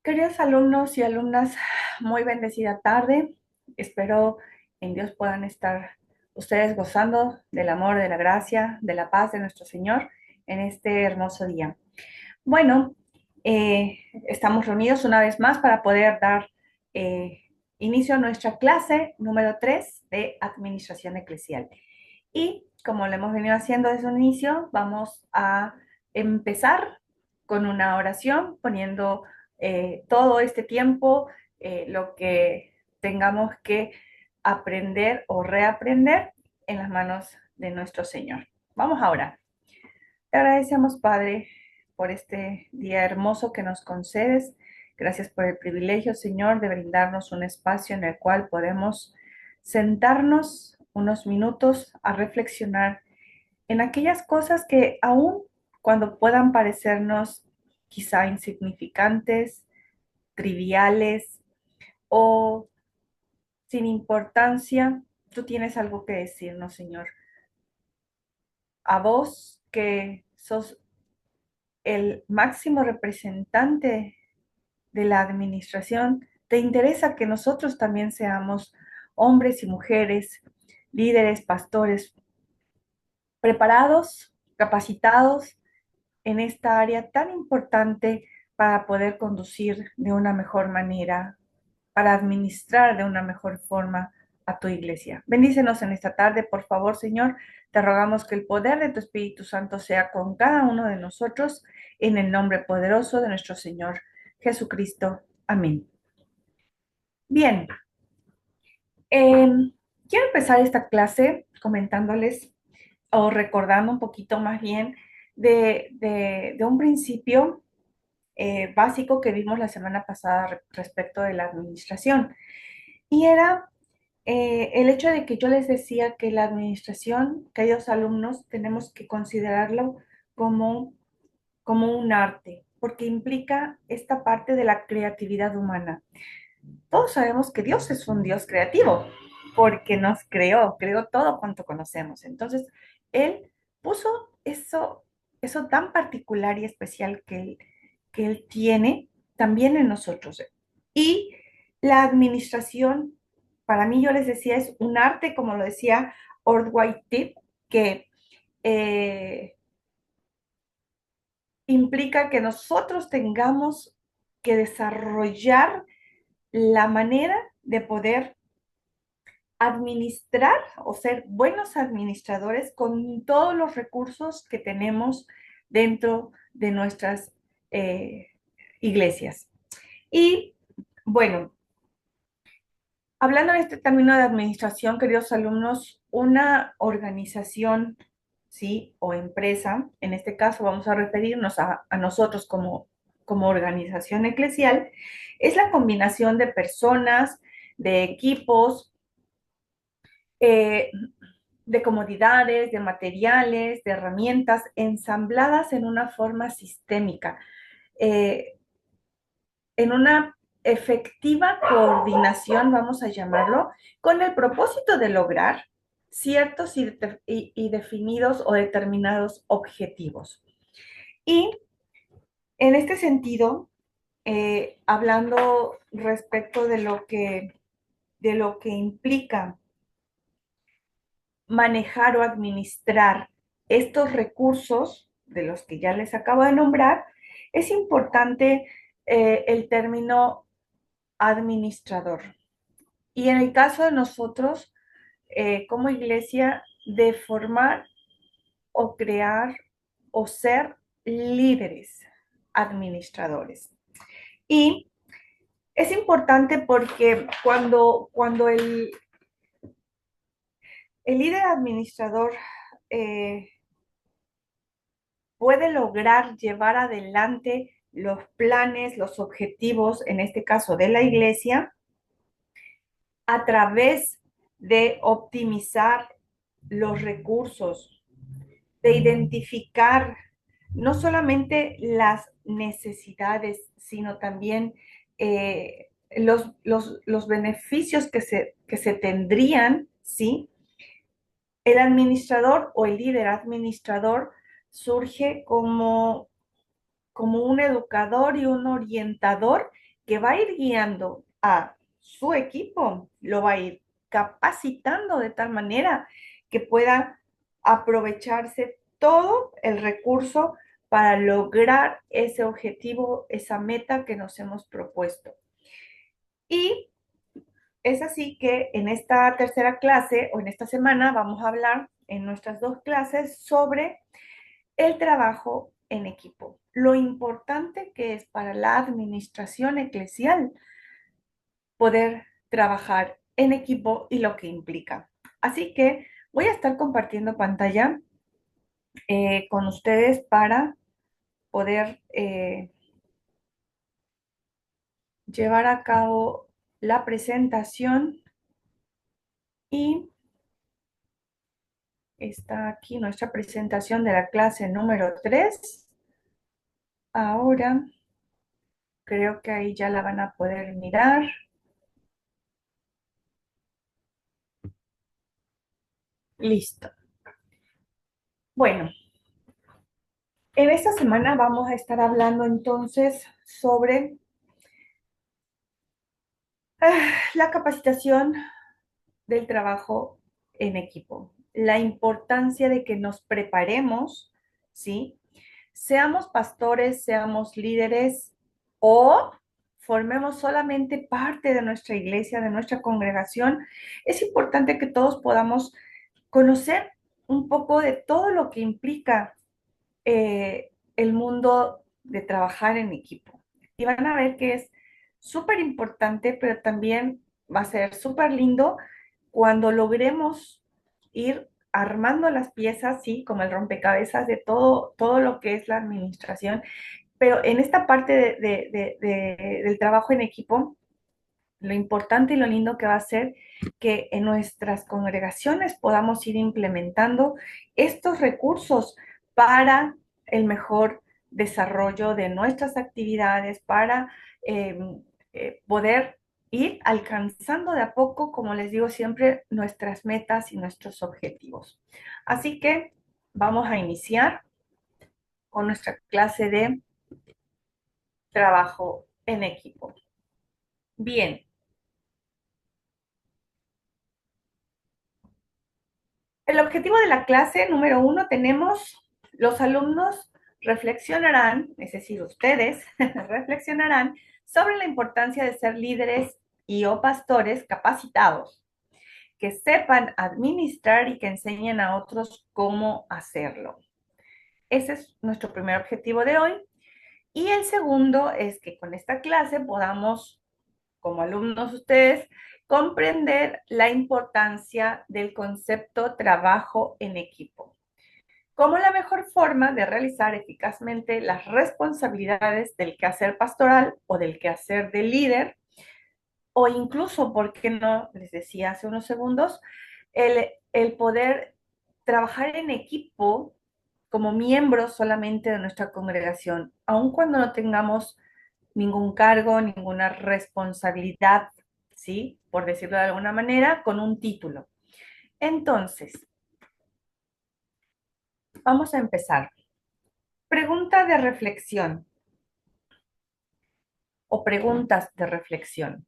Queridos alumnos y alumnas, muy bendecida tarde. Espero en Dios puedan estar ustedes gozando del amor, de la gracia, de la paz de nuestro Señor en este hermoso día. Bueno, estamos reunidos una vez más para poder dar eh, inicio a nuestra clase número 3 de Administración Eclesial. Y como lo hemos venido haciendo desde un inicio, vamos a empezar con una oración, poniendo todo este tiempo, lo que tengamos que aprender o reaprender en las manos de nuestro Señor. Vamos a orar. Te agradecemos, Padre, por este día hermoso que nos concedes. Gracias por el privilegio, Señor, de brindarnos un espacio en el cual podemos sentarnos unos minutos a reflexionar en aquellas cosas que aún cuando puedan parecernos quizá insignificantes, triviales o sin importancia, tú tienes algo que decirnos, Señor. A vos que sos el máximo representante de la administración, te interesa que nosotros también seamos hombres y mujeres, líderes, pastores, preparados, capacitados en esta área tan importante para poder conducir de una mejor manera, para administrar de una mejor forma a tu iglesia. Bendícenos en esta tarde, por favor, Señor. Te rogamos que el poder de tu Espíritu Santo sea con cada uno de nosotros, en el nombre poderoso de nuestro Señor Jesucristo. Amén. Bien, eh, quiero empezar esta clase comentándoles o recordando un poquito más bien de un principio básico que vimos la semana pasada respecto de la administración. Y era el hecho de que yo les decía que la administración, queridos alumnos, tenemos que considerarlo como, como un arte, porque implica esta parte de la creatividad humana. Todos sabemos que Dios es un Dios creativo, porque nos creó todo cuanto conocemos. Entonces, Él puso eso tan particular y especial que Él tiene también en nosotros. Y la administración, para mí, yo les decía, es un arte, como lo decía Ordway Tip, que eh, implica que nosotros tengamos que desarrollar la manera de poder administrar o ser buenos administradores con todos los recursos que tenemos dentro de nuestras eh, iglesias. Y bueno, hablando de este término de administración, queridos alumnos, una organización, ¿sí? O empresa, en este caso vamos a referirnos a nosotros como organización eclesial, es la combinación de personas, de equipos, eh, de comodidades, de materiales, de herramientas ensambladas en una forma sistémica, eh, en una efectiva coordinación, vamos a llamarlo, con el propósito de lograr ciertos y definidos o determinados objetivos. Y en este sentido, hablando respecto de lo que implica manejar o administrar estos recursos de los que ya les acabo de nombrar, es importante el término administrador. Y en el caso de nosotros, como iglesia, de formar o crear o ser líderes administradores. Y es importante porque cuando el líder administrador eh, puede lograr llevar adelante los planes, los objetivos, en este caso de la iglesia, a través de optimizar los recursos, de identificar no solamente las necesidades, sino también los beneficios que se tendrían, ¿sí? El administrador o el líder administrador surge como un educador y un orientador que va a ir guiando a su equipo, lo va a ir capacitando de tal manera que pueda aprovecharse todo el recurso para lograr ese objetivo, esa meta que nos hemos propuesto. Y es así que en esta tercera clase o en esta semana vamos a hablar en nuestras dos clases sobre el trabajo en equipo, lo importante que es para la administración eclesial poder trabajar en equipo y lo que implica. Así que voy a estar compartiendo pantalla con ustedes para poder llevar a cabo la presentación y está aquí nuestra presentación de la clase número 3. Ahora creo que ahí ya la van a poder mirar. Listo. Bueno, en esta semana vamos a estar hablando entonces sobre la capacitación del trabajo en equipo, la importancia de que nos preparemos, ¿sí? Seamos pastores, seamos líderes o formemos solamente parte de nuestra iglesia, de nuestra congregación, es importante que todos podamos conocer un poco de todo lo que implica el mundo de trabajar en equipo. Y van a ver que es súper importante, pero también va a ser súper lindo cuando logremos ir armando las piezas, sí, como el rompecabezas de todo lo que es la administración, pero en esta parte del trabajo en equipo, lo importante y lo lindo que va a ser que en nuestras congregaciones podamos ir implementando estos recursos para el mejor desarrollo de nuestras actividades, para eh, poder ir alcanzando de a poco, como les digo siempre, nuestras metas y nuestros objetivos. Así que vamos a iniciar con nuestra clase de trabajo en equipo. Bien, el objetivo de la clase número 1 tenemos, los alumnos reflexionarán, es decir, ustedes reflexionarán sobre la importancia de ser líderes y o pastores capacitados, que sepan administrar y que enseñen a otros cómo hacerlo. Ese es nuestro primer objetivo de hoy. Y el segundo es que con esta clase podamos, como alumnos ustedes, comprender la importancia del concepto trabajo en equipo como la mejor forma de realizar eficazmente las responsabilidades del quehacer pastoral o del quehacer de líder, o incluso, ¿por qué no? Les decía hace unos segundos, el poder trabajar en equipo como miembros solamente de nuestra congregación, aun cuando no tengamos ningún cargo, ninguna responsabilidad, ¿sí? Por decirlo de alguna manera, con un título. Entonces, vamos a empezar. Pregunta de reflexión o preguntas de reflexión.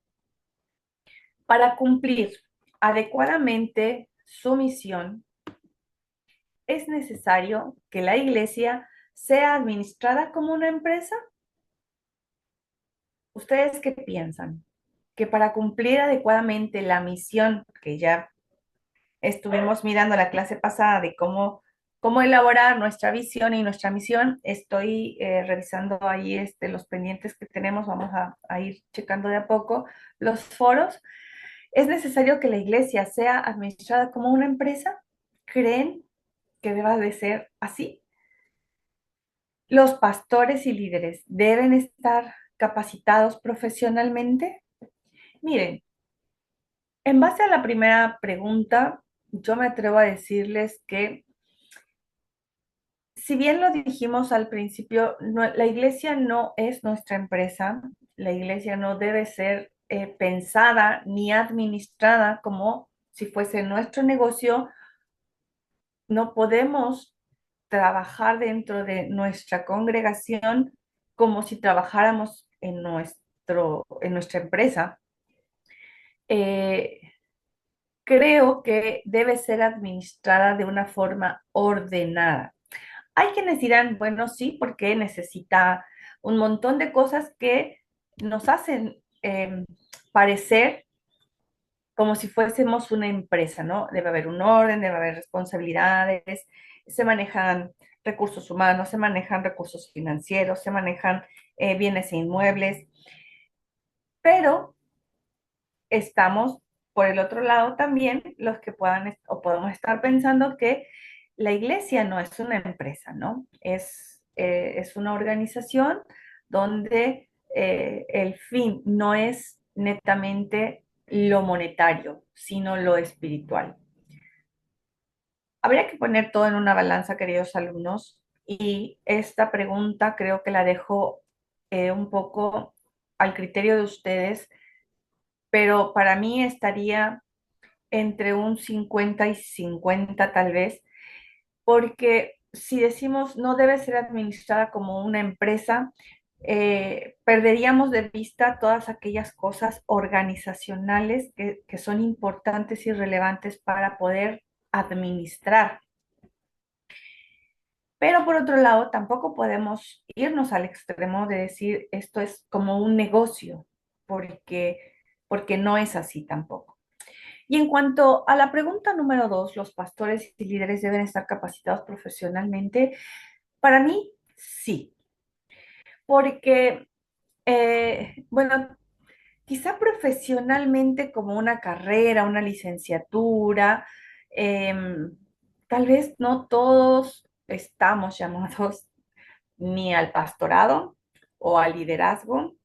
Para cumplir adecuadamente su misión, ¿es necesario que la iglesia sea administrada como una empresa? ¿Ustedes qué piensan? Que para cumplir adecuadamente la misión, que ya estuvimos mirando la clase pasada de cómo elaborar nuestra visión y nuestra misión, estoy revisando ahí los pendientes que tenemos, vamos a ir checando de a poco los foros. ¿Es necesario que la iglesia sea administrada como una empresa? ¿Creen que deba de ser así? ¿Los pastores y líderes deben estar capacitados profesionalmente? Miren, en base a la primera pregunta, yo me atrevo a decirles que si bien lo dijimos al principio, la iglesia no es nuestra empresa, la iglesia no debe ser pensada ni administrada como si fuese nuestro negocio. No podemos trabajar dentro de nuestra congregación como si trabajáramos en en nuestra empresa, eh, creo que debe ser administrada de una forma ordenada. Hay quienes dirán, bueno, sí, porque necesita un montón de cosas que nos hacen parecer como si fuésemos una empresa, ¿no? Debe haber un orden, debe haber responsabilidades, se manejan recursos humanos, se manejan recursos financieros, se manejan bienes e inmuebles, pero estamos por el otro lado también los que puedan o podemos estar pensando que la iglesia no es una empresa, ¿no? Es una organización donde el fin no es netamente lo monetario, sino lo espiritual. Habría que poner todo en una balanza, queridos alumnos, y esta pregunta creo que la dejo un poco al criterio de ustedes, pero para mí estaría entre un 50 y 50 tal vez, porque si decimos no debe ser administrada como una empresa, perderíamos de vista todas aquellas cosas organizacionales que son importantes y relevantes para poder administrar. Pero por otro lado, tampoco podemos irnos al extremo de decir esto es como un negocio, porque, porque no es así tampoco. Y en cuanto a la pregunta número dos, ¿los pastores y líderes deben estar capacitados profesionalmente? Para mí, sí, porque, bueno, quizá profesionalmente como una carrera, una licenciatura, tal vez no todos estamos llamados ni al pastorado o al liderazgo,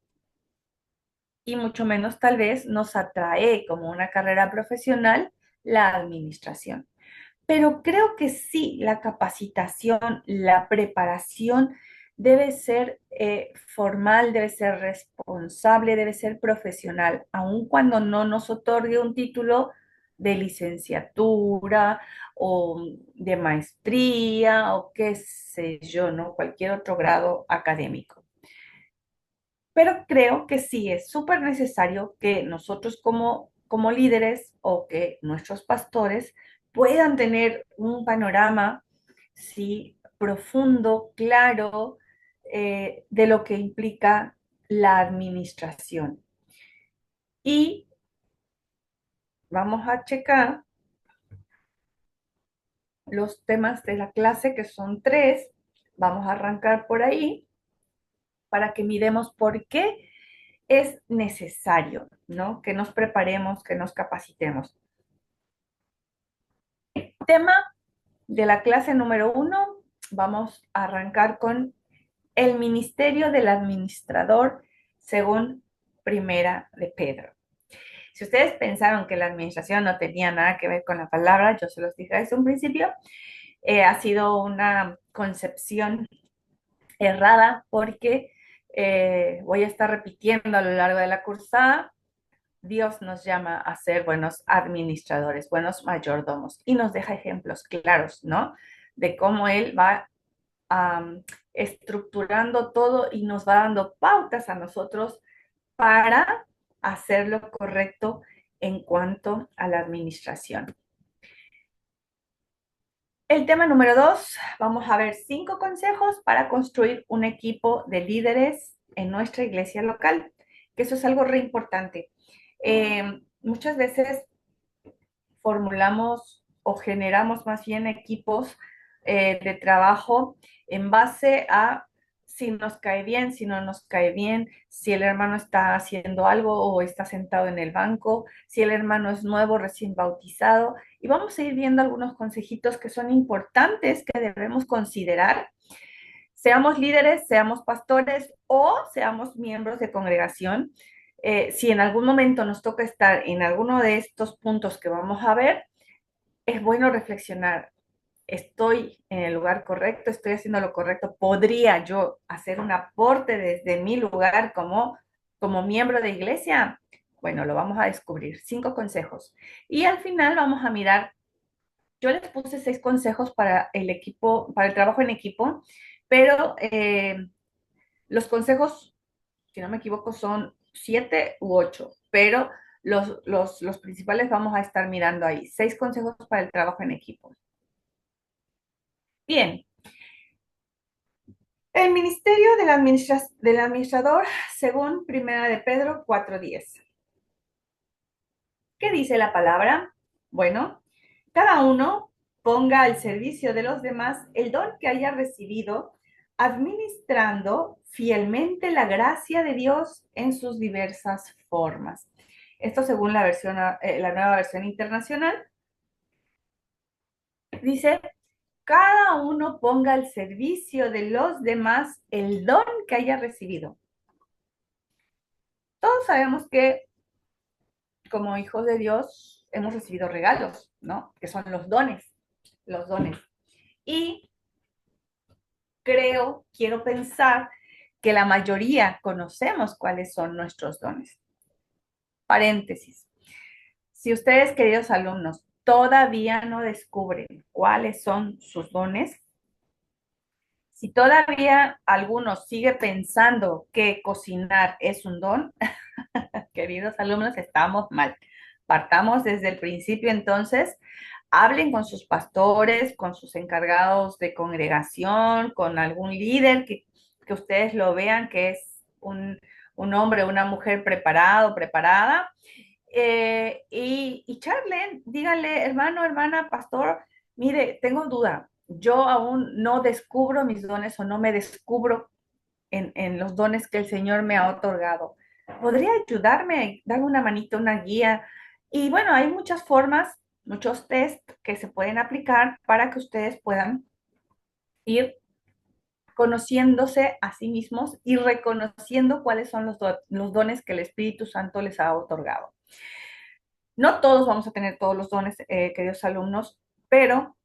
y mucho menos tal vez nos atrae como una carrera profesional la administración. Pero creo que sí, la capacitación, la preparación debe ser formal, debe ser responsable, debe ser profesional, aun cuando no nos otorgue un título de licenciatura o de maestría o qué sé yo, ¿no? Cualquier otro grado académico. Pero creo que sí es súper necesario que nosotros como líderes o que nuestros pastores puedan tener un panorama, sí, profundo, claro, de lo que implica la administración. Y vamos a checar los temas de la clase, que son tres. Vamos a arrancar por ahí para que miremos por qué es necesario, ¿no? Que nos preparemos, que nos capacitemos. Tema de la clase número uno, vamos a arrancar con el ministerio del administrador según Primera de Pedro. Si ustedes pensaron que la administración no tenía nada que ver con la palabra, yo se los dije desde un principio, ha sido una concepción errada porque voy a estar repitiendo a lo largo de la cursada. Dios nos llama a ser buenos administradores, buenos mayordomos y nos deja ejemplos claros, ¿no? De cómo Él va estructurando todo y nos va dando pautas a nosotros para hacer lo correcto en cuanto a la administración. El tema número dos, vamos a ver 5 consejos para construir un equipo de líderes en nuestra iglesia local, que eso es algo re importante. Muchas veces formulamos o generamos más bien equipos de trabajo en base a si nos cae bien, si no nos cae bien, si el hermano está haciendo algo o está sentado en el banco, si el hermano es nuevo, recién bautizado. Y vamos a ir viendo algunos consejitos que son importantes que debemos considerar. Seamos líderes, seamos pastores o seamos miembros de congregación. Si en algún momento nos toca estar en alguno de estos puntos que vamos a ver, es bueno reflexionar. ¿Estoy en el lugar correcto? ¿Estoy haciendo lo correcto? ¿Podría yo hacer un aporte desde mi lugar como miembro de iglesia? Bueno, lo vamos a descubrir. 5 consejos. Y al final vamos a mirar, yo les puse 6 consejos para el equipo, para el trabajo en equipo, pero los consejos, si no me equivoco, son 7 u 8, pero los principales vamos a estar mirando ahí. 6 consejos para el trabajo en equipo. Bien, el ministerio del administrador según Primera de Pedro 4:10. ¿Qué dice la palabra? Bueno, cada uno ponga al servicio de los demás el don que haya recibido, administrando fielmente la gracia de Dios en sus diversas formas. Esto según la nueva versión internacional. Dice, cada uno ponga al servicio de los demás el don que haya recibido. Todos sabemos que como hijos de Dios hemos recibido regalos, ¿no? Que son los dones, los dones. Y quiero pensar que la mayoría conocemos cuáles son nuestros dones. Paréntesis. Si ustedes, queridos alumnos, todavía no descubren cuáles son sus dones, si todavía alguno sigue pensando que cocinar es un don, queridos alumnos, estamos mal. Partamos desde el principio entonces, hablen con sus pastores, con sus encargados de congregación, con algún líder que ustedes lo vean que es un hombre o una mujer preparado, preparada, y charlen, díganle, hermano, hermana, pastor, mire, tengo duda, yo aún no descubro mis dones o no me descubro en los dones que el Señor me ha otorgado. ¿Podría ayudarme, darme una manita, una guía? Y bueno, hay muchas formas, muchos test que se pueden aplicar para que ustedes puedan ir conociéndose a sí mismos y reconociendo cuáles son los dones que el Espíritu Santo les ha otorgado. No todos vamos a tener todos los dones, queridos alumnos, pero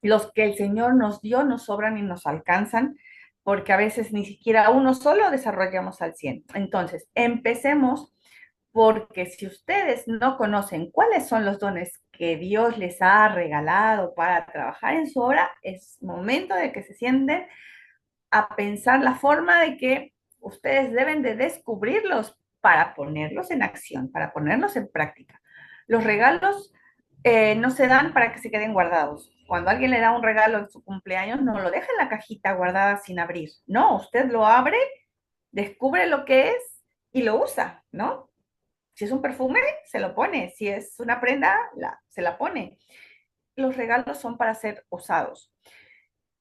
los que el Señor nos dio nos sobran y nos alcanzan, porque a veces ni siquiera uno solo desarrollamos al 100. Entonces, empecemos porque si ustedes no conocen cuáles son los dones que Dios les ha regalado para trabajar en su obra, es momento de que se sienten a pensar la forma de que ustedes deben de descubrirlos para ponerlos en acción, para ponerlos en práctica. Los regalos no se dan para que se queden guardados. Cuando alguien le da un regalo en su cumpleaños, no lo deja en la cajita guardada sin abrir. No, usted lo abre, descubre lo que es y lo usa, ¿no? Si es un perfume, se lo pone. Si es una prenda, se la pone. Los regalos son para ser usados.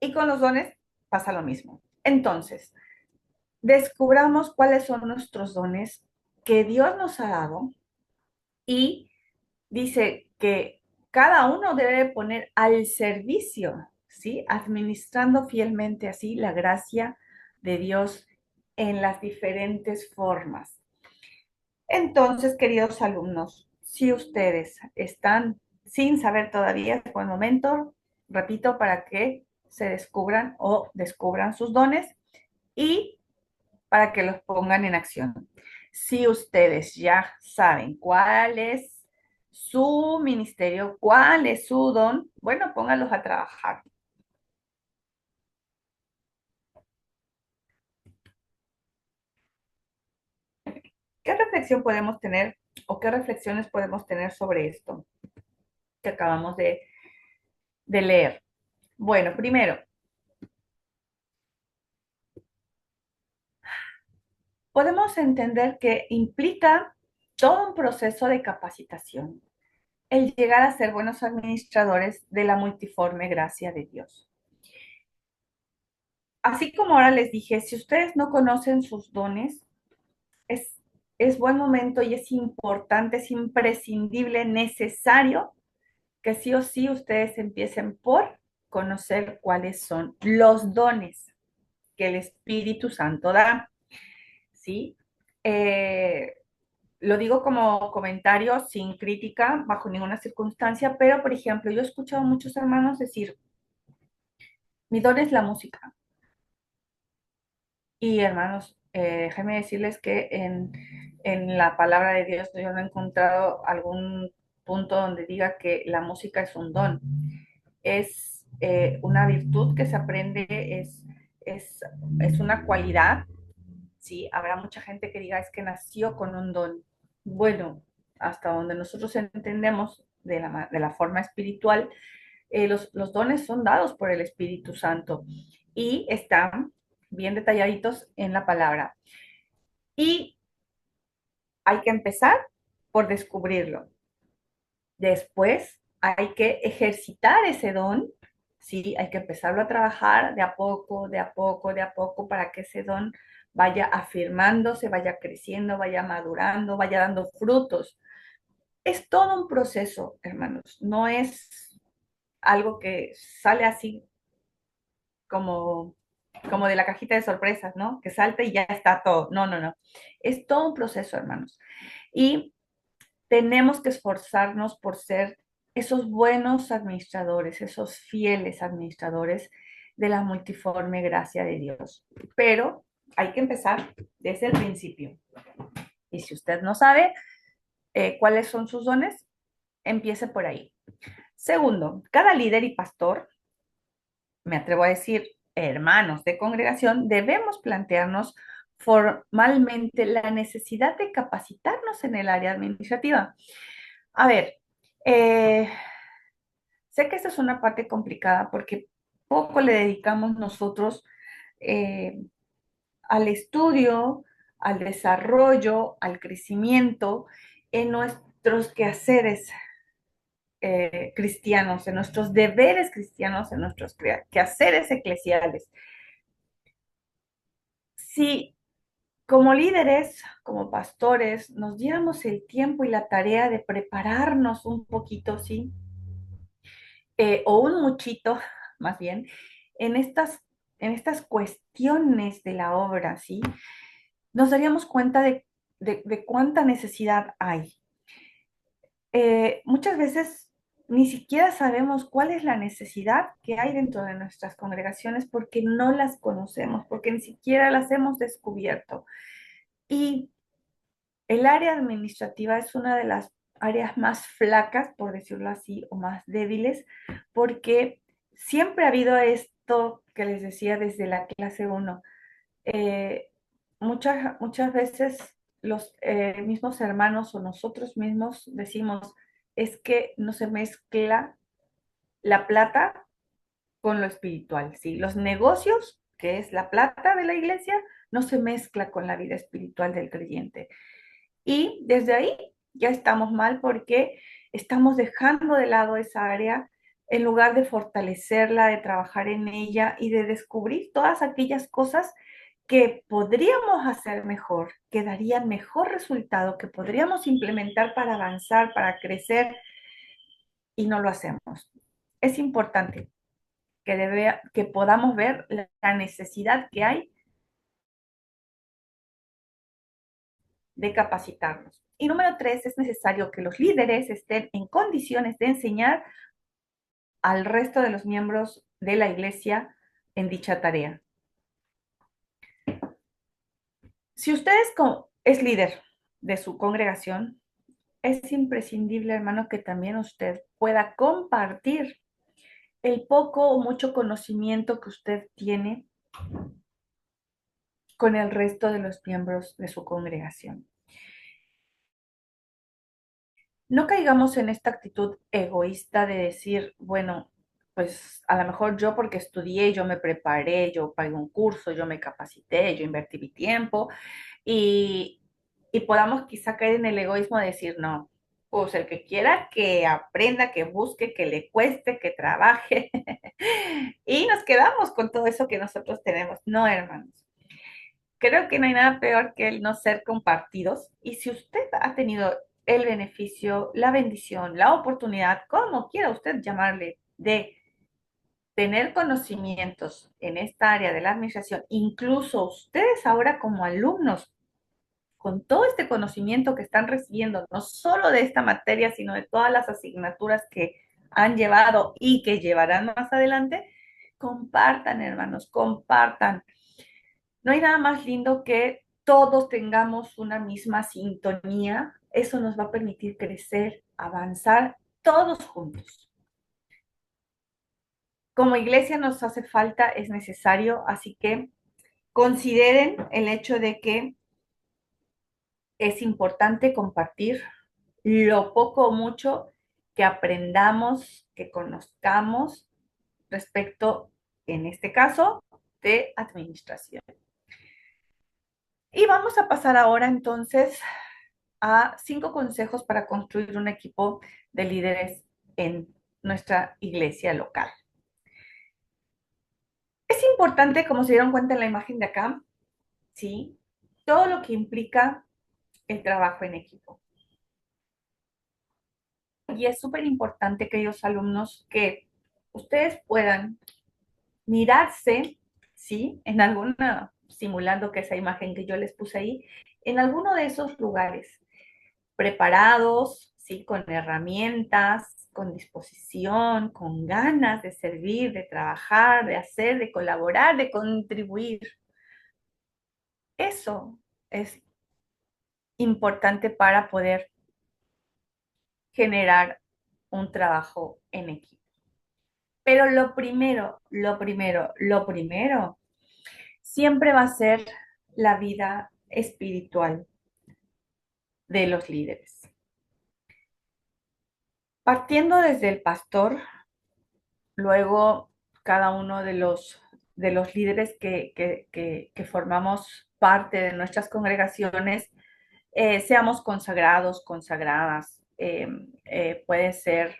Y con los dones pasa lo mismo. Entonces, descubramos cuáles son nuestros dones que Dios nos ha dado y dice que cada uno debe poner al servicio, ¿sí? Administrando fielmente así la gracia de Dios en las diferentes formas. Entonces, queridos alumnos, si ustedes están sin saber todavía, es buen momento, repito, para que se descubran o descubran sus dones y para que los pongan en acción. Si ustedes ya saben cuál es su ministerio, cuál es su don, bueno, pónganlos a trabajar. ¿Qué reflexión podemos tener o qué reflexiones podemos tener sobre esto que acabamos de leer? Bueno, primero, podemos entender que implica todo un proceso de capacitación, el llegar a ser buenos administradores de la multiforme gracia de Dios. Así como ahora les dije, si ustedes no conocen sus dones, es, es buen momento y es importante, es imprescindible, necesario que sí o sí ustedes empiecen por conocer cuáles son los dones que el Espíritu Santo da, ¿sí? Eh, lo digo como comentario, sin crítica, bajo ninguna circunstancia, pero por ejemplo, yo he escuchado a muchos hermanos decir, mi don es la música. Y hermanos, déjenme decirles que en la palabra de Dios yo no he encontrado algún punto donde diga que la música es un don. Es una virtud que se aprende, es una cualidad, ¿sí? Habrá mucha gente que diga es que nació con un don. Bueno, hasta donde nosotros entendemos de la forma espiritual, los dones son dados por el Espíritu Santo y están bien detalladitos en la palabra. Y hay que empezar por descubrirlo. Después hay que ejercitar ese don, ¿sí? Hay que empezarlo a trabajar de a poco, de a poco, de a poco, para que ese don vaya afirmándose, vaya creciendo, vaya madurando, vaya dando frutos. Es todo un proceso, hermanos. No es algo que sale así como, como de la cajita de sorpresas, ¿no? Que salta y ya está todo. No, no, no. Es todo un proceso, hermanos. Y tenemos que esforzarnos por ser esos buenos administradores, esos fieles administradores de la multiforme gracia de Dios. Pero hay que empezar desde el principio. Y si usted no sabe cuáles son sus dones, empiece por ahí. Segundo, cada líder y pastor, me atrevo a decir, hermanos de congregación, debemos plantearnos formalmente la necesidad de capacitarnos en el área administrativa. A ver, eh, sé que esta es una parte complicada porque poco le dedicamos nosotros eh, al estudio, al desarrollo, al crecimiento en nuestros quehaceres cristianos, en nuestros deberes cristianos, en nuestros quehaceres eclesiales. Si como líderes, como pastores, nos diéramos el tiempo y la tarea de prepararnos un poquito, ¿sí? O un muchito, más bien, en en estas cuestiones de la obra, ¿sí? Nos daríamos cuenta de cuánta necesidad hay. Muchas veces ni siquiera sabemos cuál es la necesidad que hay dentro de nuestras congregaciones porque no las conocemos, porque ni siquiera las hemos descubierto. Y el área administrativa es una de las áreas más flacas, por decirlo así, o más débiles, porque siempre ha habido esto que les decía desde la clase 1. Eh, muchas veces los mismos hermanos o nosotros mismos decimos, es que no se mezcla la plata con lo espiritual, ¿sí? Los negocios, que es la plata de la iglesia, no se mezcla con la vida espiritual del creyente. Y desde ahí ya estamos mal porque estamos dejando de lado esa área en lugar de fortalecerla, de trabajar en ella y de descubrir todas aquellas cosas que podríamos hacer mejor, que darían mejor resultado, que podríamos implementar para avanzar, para crecer y no lo hacemos. Es importante que podamos ver la necesidad que hay de capacitarnos. Y número tres, es necesario que los líderes estén en condiciones de enseñar al resto de los miembros de la iglesia en dicha tarea. Si usted es líder de su congregación, es imprescindible, hermano, que también usted pueda compartir el poco o mucho conocimiento que usted tiene con el resto de los miembros de su congregación. No caigamos en esta actitud egoísta de decir, bueno, pues a lo mejor yo porque estudié, yo me preparé, yo pagué un curso, yo me capacité, yo invertí mi tiempo y, y podamos quizá caer en el egoísmo de decir, no, pues el que quiera que aprenda, que busque, que le cueste, que trabaje y nos quedamos con todo eso que nosotros tenemos. No, hermanos. Creo que no hay nada peor que el no ser compartidos. Y si usted ha tenido el beneficio, la bendición, la oportunidad, como quiera usted llamarle, de tener conocimientos en esta área de la administración, incluso ustedes ahora como alumnos, con todo este conocimiento que están recibiendo, no solo de esta materia, sino de todas las asignaturas que han llevado y que llevarán más adelante, compartan, hermanos, compartan. No hay nada más lindo que todos tengamos una misma sintonía. Eso nos va a permitir crecer, avanzar todos juntos. Como iglesia nos hace falta, es necesario, así que Consideren el hecho de que es importante compartir lo poco o mucho que aprendamos, que conozcamos respecto, en este caso, de administración. Y vamos a pasar ahora entonces a 5 consejos para construir un equipo de líderes en nuestra iglesia local. Es importante, como se dieron cuenta en la imagen de acá, ¿sí? Todo lo que implica el trabajo en equipo. Y es súper importante, queridos alumnos, que ustedes puedan mirarse, ¿sí? En alguna, simulando que esa imagen que yo les puse ahí, en alguno de esos lugares, preparados, ¿sí? Con herramientas, con disposición, con ganas de servir, de trabajar, de hacer, de colaborar, de contribuir. Eso es importante para poder generar un trabajo en equipo. Pero lo primero, siempre va a ser la vida espiritual de los líderes. Partiendo desde el pastor, luego cada uno de los líderes que formamos parte de nuestras congregaciones, seamos consagrados, consagradas, puede ser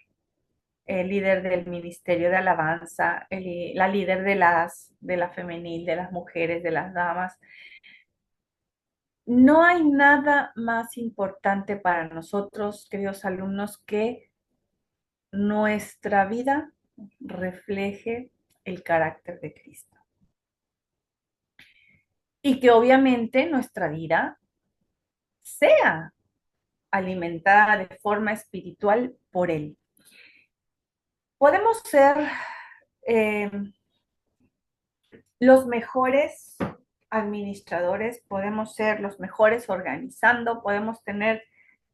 el líder del ministerio de alabanza, la líder de la femenil, de las mujeres, de las damas. No hay nada más importante para nosotros, queridos alumnos, que nuestra vida refleje el carácter de Cristo. Y que obviamente nuestra vida sea alimentada de forma espiritual por Él. Podemos ser eh, los mejores administradores, podemos ser los mejores organizando, podemos tener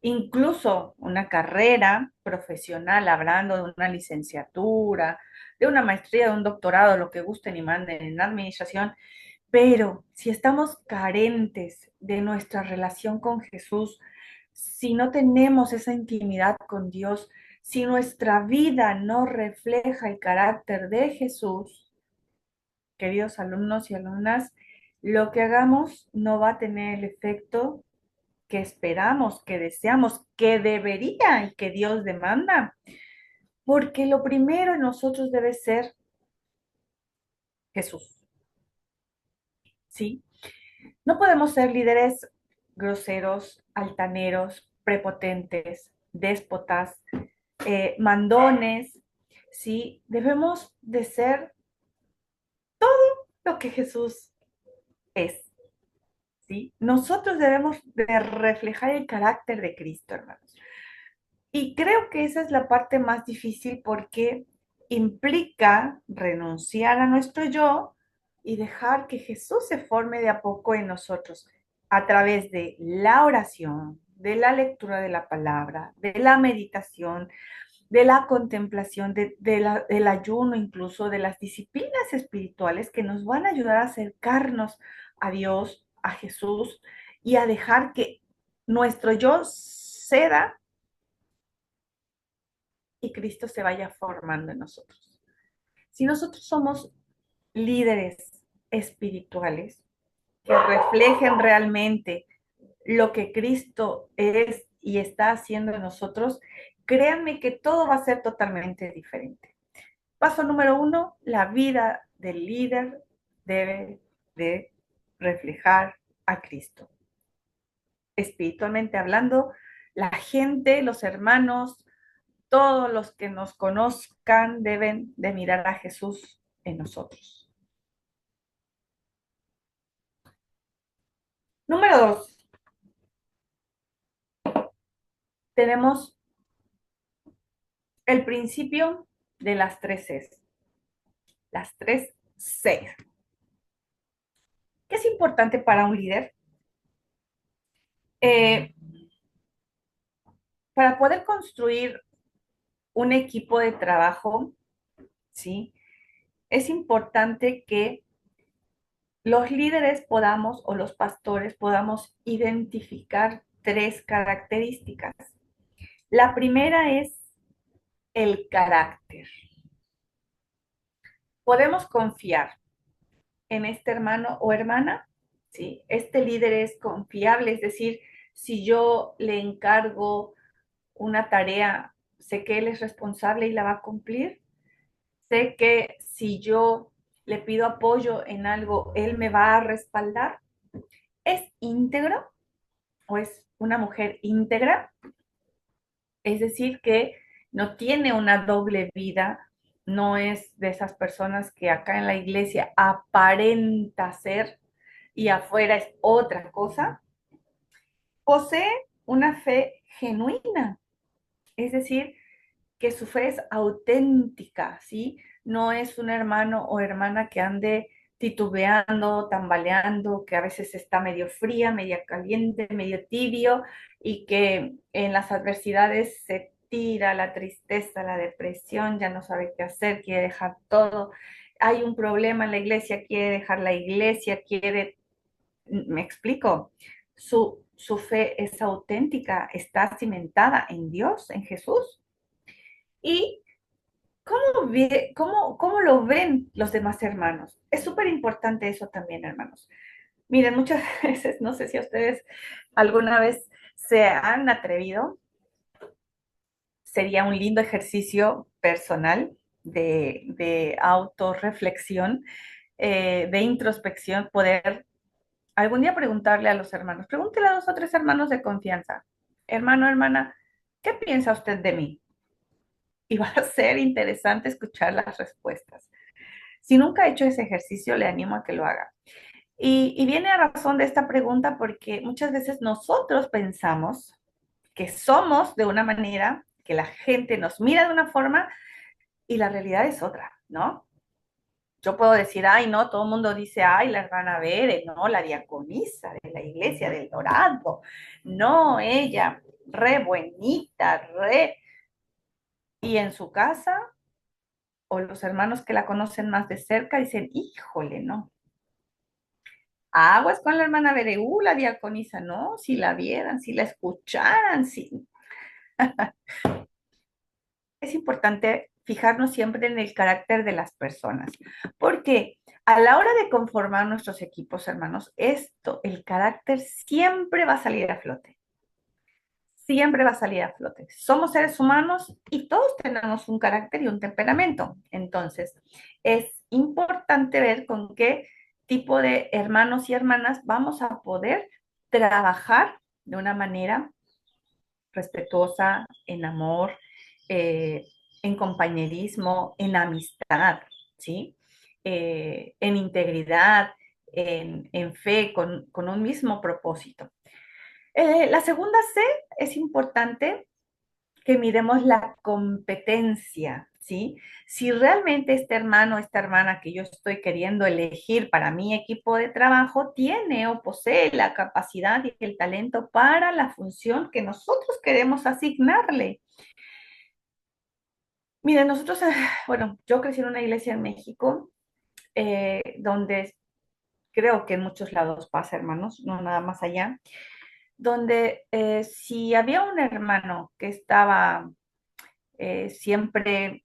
incluso una carrera profesional, hablando de una licenciatura, de una maestría, de un doctorado, lo que gusten y manden en administración, pero si estamos carentes de nuestra relación con Jesús, si no tenemos esa intimidad con Dios, si nuestra vida no refleja el carácter de Jesús, queridos alumnos y alumnas, lo que hagamos no va a tener el efecto que esperamos, que deseamos, que debería y que Dios demanda. Porque lo primero en nosotros debe ser Jesús, ¿sí? No podemos ser líderes groseros, altaneros, prepotentes, déspotas, mandones, ¿sí? Debemos de ser lo que Jesús es. ¿Sí? Nosotros debemos de reflejar el carácter de Cristo, hermanos. Y creo que esa es la parte más difícil porque implica renunciar a nuestro yo y dejar que Jesús se forme de a poco en nosotros a través de la oración, de la lectura de la palabra, de la meditación, de la contemplación, del ayuno, incluso de las disciplinas espirituales que nos van a ayudar a acercarnos a Dios, a Jesús y a dejar que nuestro yo ceda y Cristo se vaya formando en nosotros. Si nosotros somos líderes espirituales que reflejen realmente lo que Cristo es y está haciendo en nosotros, créanme que todo va a ser totalmente diferente. Paso número 1, la vida del líder debe de reflejar a Cristo. Espiritualmente hablando, la gente, los hermanos, todos los que nos conozcan deben de mirar a Jesús en nosotros. Número 2, tenemos el principio de las 3 Cs. Las 3 Cs. ¿Qué es importante para un líder? Eh, para poder construir un equipo de trabajo, ¿sí? Es importante que los líderes podamos o los pastores podamos identificar tres características. La primera es el carácter. Podemos confiar en este hermano o hermana, ¿sí? Este líder es confiable, es decir, si yo le encargo una tarea, sé que él es responsable y la va a cumplir, sé que si yo le pido apoyo en algo, él me va a respaldar. ¿Es íntegro o es una mujer íntegra? Es decir, que no tiene una doble vida, no es de esas personas que acá en la iglesia aparenta ser y afuera es otra cosa. Posee una fe genuina, es decir, que su fe es auténtica, ¿sí? No es un hermano o hermana que ande titubeando, tambaleando, que a veces está medio fría, media caliente, medio tibio y que en las adversidades se tira la tristeza, la depresión, ya no sabe qué hacer, quiere dejar todo. Hay un problema en la iglesia, quiere dejar la iglesia, quiere, me explico, su fe es auténtica, está cimentada en Dios, en Jesús. ¿Y cómo lo ven los demás hermanos? Es súper importante eso también, hermanos. Miren, muchas veces, no sé si ustedes alguna vez se han atrevido, sería un lindo ejercicio personal de autorreflexión, de introspección, poder algún día preguntarle a los hermanos, pregúntele a dos o tres hermanos de confianza, hermano, hermana, ¿qué piensa usted de mí? Y va a ser interesante escuchar las respuestas. Si nunca ha hecho ese ejercicio, le animo a que lo haga. Y viene a razón de esta pregunta porque muchas veces nosotros pensamos que somos de una manera, que la gente nos mira de una forma y la realidad es otra, ¿no? Yo puedo decir, ay, no, todo el mundo dice, ay, la hermana Bere, no, la diaconisa de la iglesia del Dorado, no, ella, re buenita, re... Y en su casa, o los hermanos que la conocen más de cerca dicen, híjole, no, aguas con la hermana Bereu, la diaconisa, ¿no? Si la vieran, si la escucharan, si... Es importante fijarnos siempre en el carácter de las personas, porque a la hora de conformar nuestros equipos, hermanos, esto, el carácter siempre va a salir a flote. Siempre va a salir a flote. Somos seres humanos y todos tenemos un carácter y un temperamento. Entonces, es importante ver con qué tipo de hermanos y hermanas vamos a poder trabajar de una manera respetuosa, en amor, eh, en compañerismo, en amistad, ¿sí? En integridad, en fe, con un mismo propósito. La segunda C es importante que miremos la competencia, ¿sí? Si realmente este hermano, esta hermana que yo estoy queriendo elegir para mi equipo de trabajo tiene o posee la capacidad y el talento para la función que nosotros queremos asignarle. Miren, nosotros, bueno, yo crecí en una iglesia en México, donde creo que en muchos lados pasa, hermanos, no nada más allá, donde si había un hermano que estaba siempre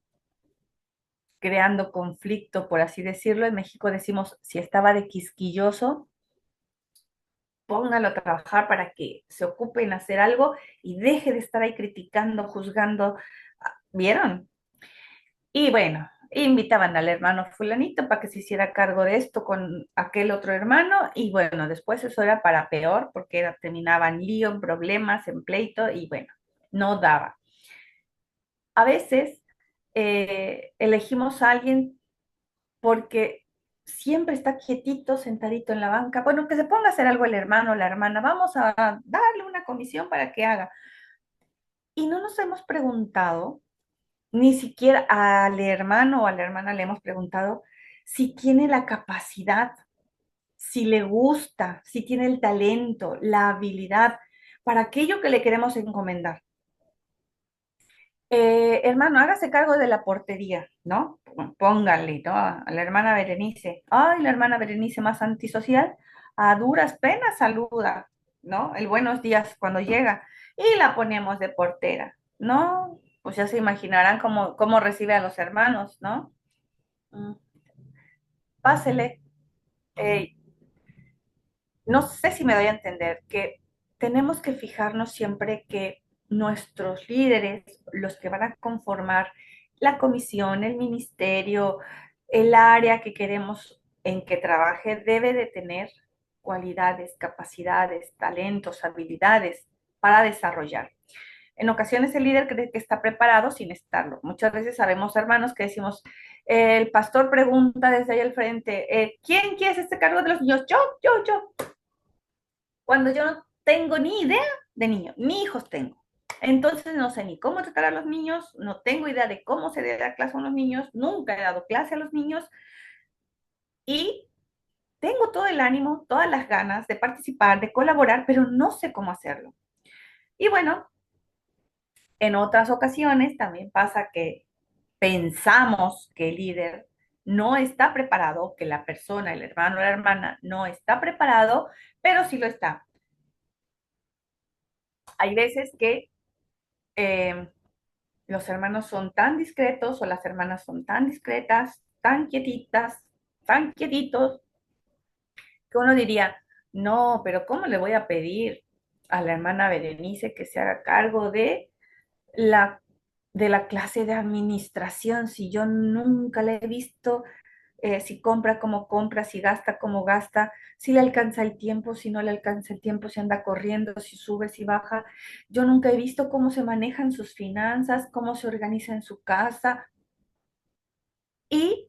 creando conflicto, por así decirlo. En México decimos, si estaba de quisquilloso, póngalo a trabajar para que se ocupe en hacer algo y deje de estar ahí criticando, juzgando. ¿Vieron? Y bueno, invitaban al hermano fulanito para que se hiciera cargo de esto con aquel otro hermano y bueno, después eso era para peor porque terminaba en lío, en problemas, en pleito y bueno, no daba. A veces elegimos a alguien porque siempre está quietito, sentadito en la banca. Bueno, que se ponga a hacer algo el hermano o la hermana, vamos a darle una comisión para que haga. Y no nos hemos preguntado, ni siquiera al hermano o a la hermana le hemos preguntado si tiene la capacidad, si le gusta, si tiene el talento, la habilidad para aquello que le queremos encomendar. Hermano, hágase cargo de la portería, ¿no? Póngale, ¿no? A la hermana Berenice. Ay, la hermana Berenice más antisocial, a duras penas saluda, ¿no? El buenos días cuando llega y la ponemos de portera, ¿no? Pues ya se imaginarán cómo recibe a los hermanos, ¿no? Mm, Pásele. Eh, no sé si me doy a entender que tenemos que fijarnos siempre que nuestros líderes, los que van a conformar la comisión, el ministerio, el área que queremos en que trabaje, debe de tener cualidades, capacidades, talentos, habilidades para desarrollar. En ocasiones el líder cree que está preparado sin estarlo. Muchas veces sabemos, hermanos, que decimos, el pastor pregunta desde ahí al frente, ¿quién quiere este cargo de los niños? Yo cuando yo no tengo ni idea de niños, ni hijos tengo. Entonces no sé ni cómo tratar a los niños, no tengo idea de cómo se debe dar clase a los niños, nunca he dado clase a los niños y tengo todo el ánimo, todas las ganas de participar, de colaborar, pero no sé cómo hacerlo. Y bueno, en otras ocasiones también pasa que pensamos que el líder no está preparado, que la persona, el hermano o la hermana no está preparado, pero sí lo está. Hay veces que eh, los hermanos son tan discretos o las hermanas son tan discretas, tan quietitas, tan quietitos, que uno diría, no, pero ¿cómo le voy a pedir a la hermana Berenice que se haga cargo la, de la clase de administración si yo nunca le he visto si compra como compra, si gasta como gasta, si le alcanza el tiempo, si no le alcanza el tiempo, si anda corriendo, si sube, si baja? Yo nunca he visto cómo se manejan sus finanzas, cómo se organiza en su casa y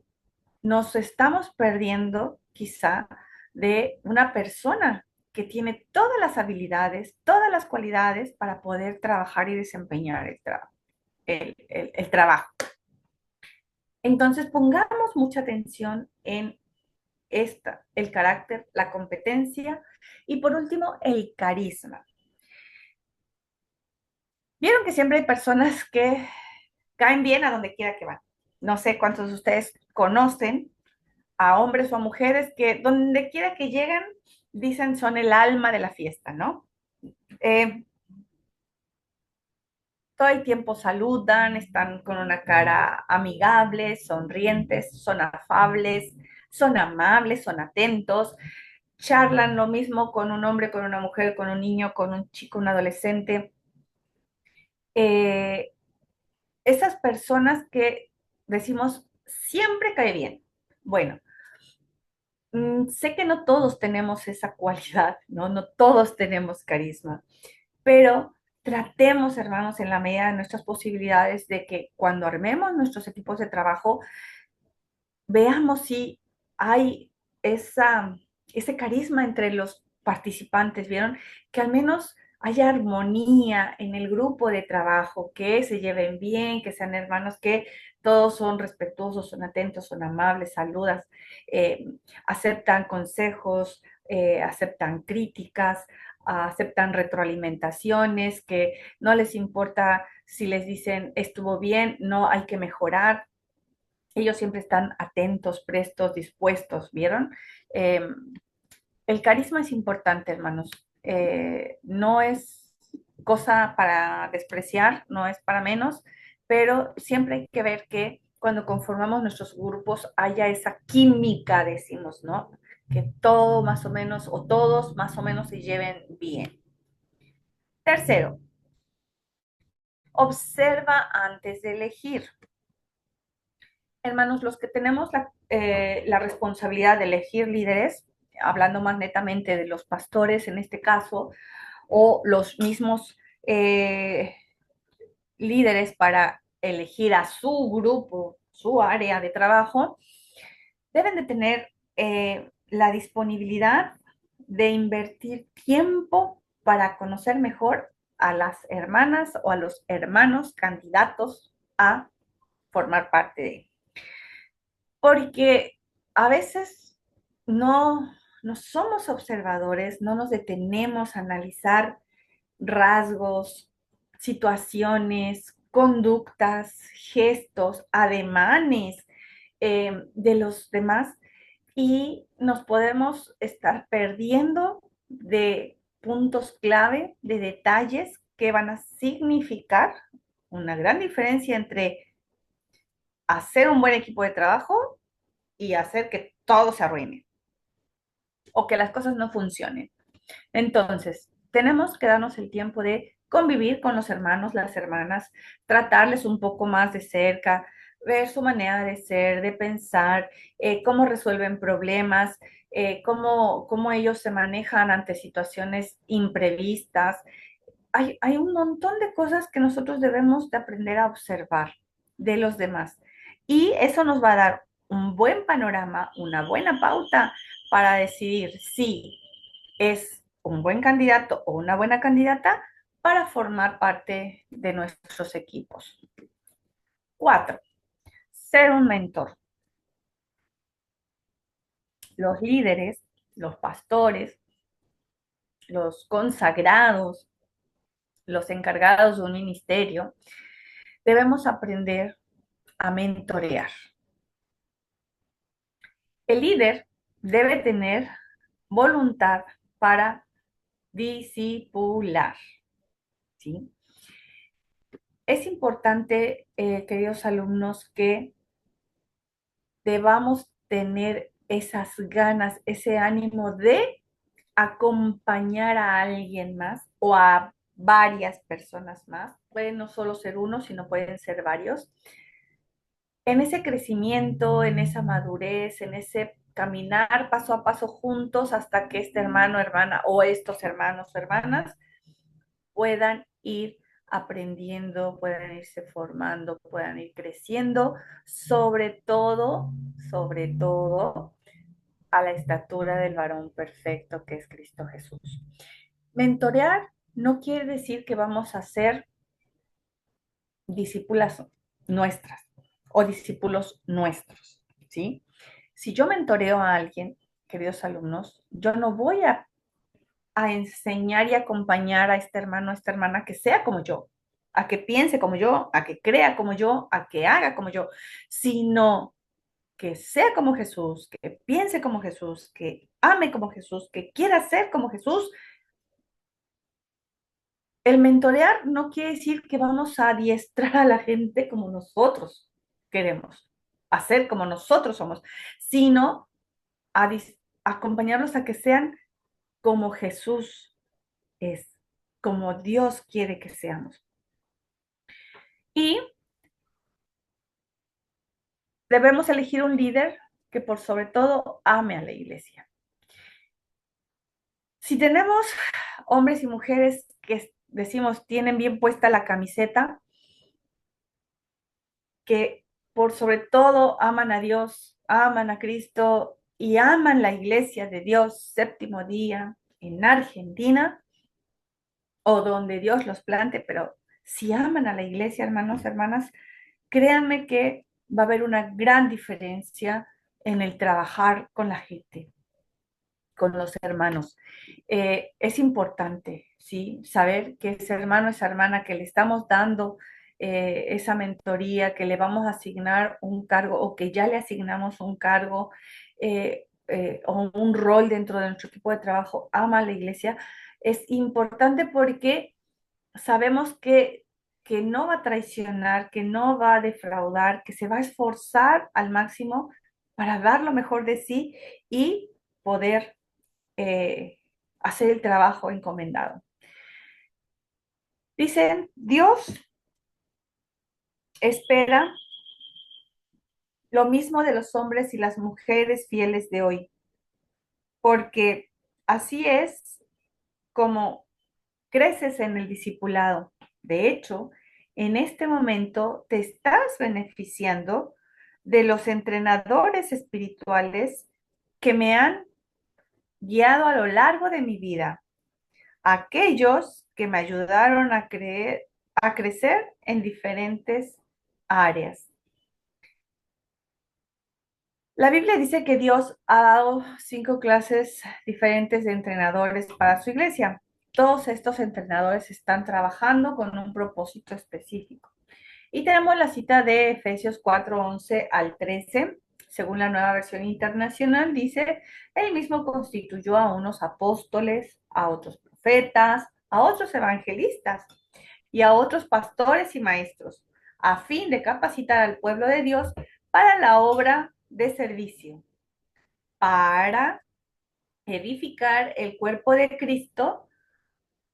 nos estamos perdiendo quizá de una persona que tiene todas las habilidades, todas las cualidades para poder trabajar y desempeñar el trabajo. Entonces, pongamos mucha atención en el carácter, la competencia y por último, el carisma. Vieron que siempre hay personas que caen bien a donde quiera que van. No sé cuántos de ustedes conocen a hombres o a mujeres que donde quiera que llegan dicen son el alma de la fiesta, ¿no? Eh, Todo el tiempo saludan, están con una cara amigable, sonrientes, son afables, son amables, son atentos, charlan lo mismo con un hombre, con una mujer, con un niño, con un chico, un adolescente. Eh, Esas personas que decimos siempre cae bien. Bueno, sé que no todos tenemos esa cualidad, ¿no? No todos tenemos carisma, pero tratemos, hermanos, en la medida de nuestras posibilidades, de que cuando armemos nuestros equipos de trabajo, veamos si hay esa, ese carisma entre los participantes, ¿vieron? Que al menos haya armonía en el grupo de trabajo, que se lleven bien, que sean hermanos, que todos son respetuosos, son atentos, son amables, saludas, eh, aceptan consejos, aceptan críticas, aceptan retroalimentaciones, que no les importa si les dicen estuvo bien, no hay que mejorar, ellos siempre están atentos, prestos, dispuestos, ¿vieron? Eh, el carisma es importante, hermanos. No es cosa para despreciar, no es para menos, pero siempre hay que ver que cuando conformamos nuestros grupos haya esa química, decimos, ¿no? Que todo más o menos, o todos más o menos se lleven bien. Tercero, observa antes de elegir. Hermanos, los que tenemos la responsabilidad de elegir líderes, hablando más netamente de los pastores en este caso, o los mismos líderes para elegir a su grupo, su área de trabajo, deben de tener la disponibilidad de invertir tiempo para conocer mejor a las hermanas o a los hermanos candidatos a formar parte de, porque a veces no, no somos observadores, no nos detenemos a analizar rasgos, situaciones, conductas, gestos, ademanes de los demás y nos podemos estar perdiendo de puntos clave, de detalles que van a significar una gran diferencia entre hacer un buen equipo de trabajo y hacer que todo se arruine o que las cosas no funcionen. Entonces, tenemos que darnos el tiempo de convivir con los hermanos, las hermanas, tratarles un poco más de cerca, ver su manera de ser, de pensar, cómo resuelven problemas, cómo ellos se manejan ante situaciones imprevistas. Hay un montón de cosas que nosotros debemos de aprender a observar de los demás. Y eso nos va a dar un buen panorama, una buena pauta para decidir si es un buen candidato o una buena candidata para formar parte de nuestros equipos. 4. Ser un mentor. Los líderes, los pastores, los consagrados, los encargados de un ministerio, debemos aprender a mentorear. El líder debe tener voluntad para discipular, ¿sí? Es importante, queridos alumnos, que debamos tener esas ganas, ese ánimo de acompañar a alguien más o a varias personas más. Pueden no solo ser uno, sino pueden ser varios. En ese crecimiento, en esa madurez, en ese caminar paso a paso juntos hasta que este hermano, hermana o estos hermanos o hermanas puedan ir aprendiendo, puedan irse formando, puedan ir creciendo, sobre todo, a la estatura del varón perfecto que es Cristo Jesús. Mentorear no quiere decir que vamos a ser discípulas nuestras o discípulos nuestros, ¿sí? Si yo mentoreo a alguien, queridos alumnos, yo no voy a enseñar y acompañar a este hermano, a esta hermana que sea como yo, a que piense como yo, a que crea como yo, a que haga como yo, sino que sea como Jesús, que piense como Jesús, que ame como Jesús, que quiera ser como Jesús. El mentorear no quiere decir que vamos a adiestrar a la gente como nosotros queremos, hacer como nosotros somos, sino a acompañarlos a que sean como Jesús es, como Dios quiere que seamos. Y debemos elegir un líder que por sobre todo ame a la iglesia. Si tenemos hombres y mujeres que decimos tienen bien puesta la camiseta, que por sobre todo aman a Dios, aman a Cristo y aman la iglesia de Dios, séptimo día en Argentina o donde Dios los plante, pero si aman a la iglesia, hermanos, hermanas, créanme que va a haber una gran diferencia en el trabajar con la gente, con los hermanos. Es importante, ¿sí? Saber que ese hermano, esa hermana que le estamos dando esa mentoría, que le vamos a asignar un cargo o que ya le asignamos un cargo o un rol dentro de nuestro equipo de trabajo, ama a la iglesia, es importante porque sabemos que no va a traicionar, que no va a defraudar, que se va a esforzar al máximo para dar lo mejor de sí y poder hacer el trabajo encomendado. Dicen, Dios espera lo mismo de los hombres y las mujeres fieles de hoy, porque así es como creces en el discipulado. De hecho, en este momento te estás beneficiando de los entrenadores espirituales que me han guiado a lo largo de mi vida, aquellos que me ayudaron a crecer en diferentes áreas. La Biblia dice que Dios ha dado 5 clases diferentes de entrenadores para su iglesia. Todos estos entrenadores están trabajando con un propósito específico. Y tenemos la cita de Efesios 4:11 al 13, según la Nueva Versión Internacional, dice, él mismo constituyó a unos apóstoles, a otros profetas, a otros evangelistas y a otros pastores y maestros, a fin de capacitar al pueblo de Dios para la obra de servicio, para edificar el cuerpo de Cristo.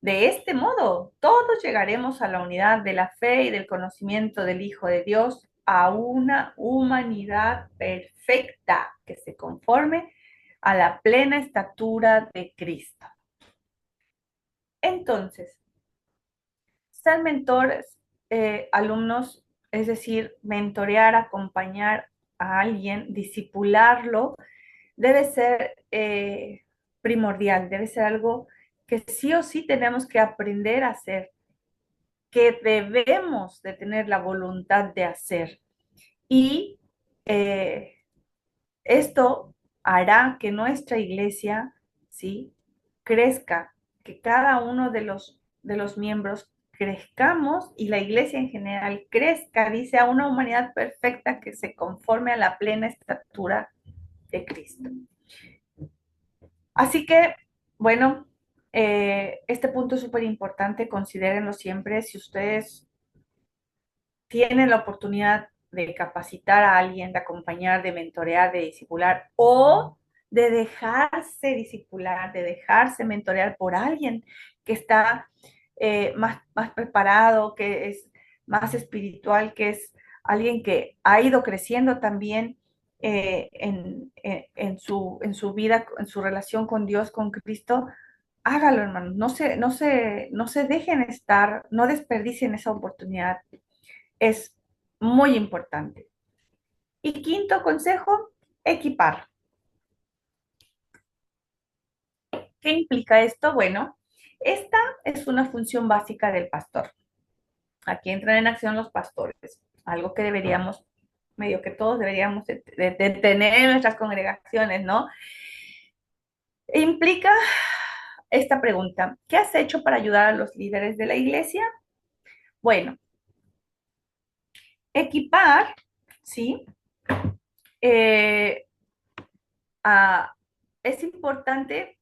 De este modo, todos llegaremos a la unidad de la fe y del conocimiento del Hijo de Dios, a una humanidad perfecta que se conforme a la plena estatura de Cristo. Entonces, ser mentores, alumnos, es decir, mentorear, acompañar a alguien, disipularlo, debe ser primordial, debe ser algo que sí o sí tenemos que aprender a hacer, que debemos de tener la voluntad de hacer. Y eh, esto hará que nuestra iglesia, ¿sí?, crezca, que cada uno de los miembros crezcamos y la iglesia en general crezca, dice, a una humanidad perfecta que se conforme a la plena estatura de Cristo. Así que, bueno, este punto es súper importante, considérenlo siempre. Si ustedes tienen la oportunidad de capacitar a alguien, de acompañar, de mentorear, de discipular o de dejarse discipular, de dejarse mentorear por alguien que está más preparado, que es más espiritual, que es alguien que ha ido creciendo también en su vida, en su relación con Dios, con Cristo. Hágalo, hermano. No se dejen estar, no desperdicien esa oportunidad, es muy importante. Y quinto consejo, equipar. ¿Qué implica esto? Bueno, esta es una función básica del pastor. Aquí entran en acción los pastores, algo que deberíamos, medio que todos deberíamos de tener en nuestras congregaciones, ¿no? Implica esta pregunta, ¿qué has hecho para ayudar a los líderes de la iglesia? Bueno, equipar, ¿sí? Eh, ah, es importante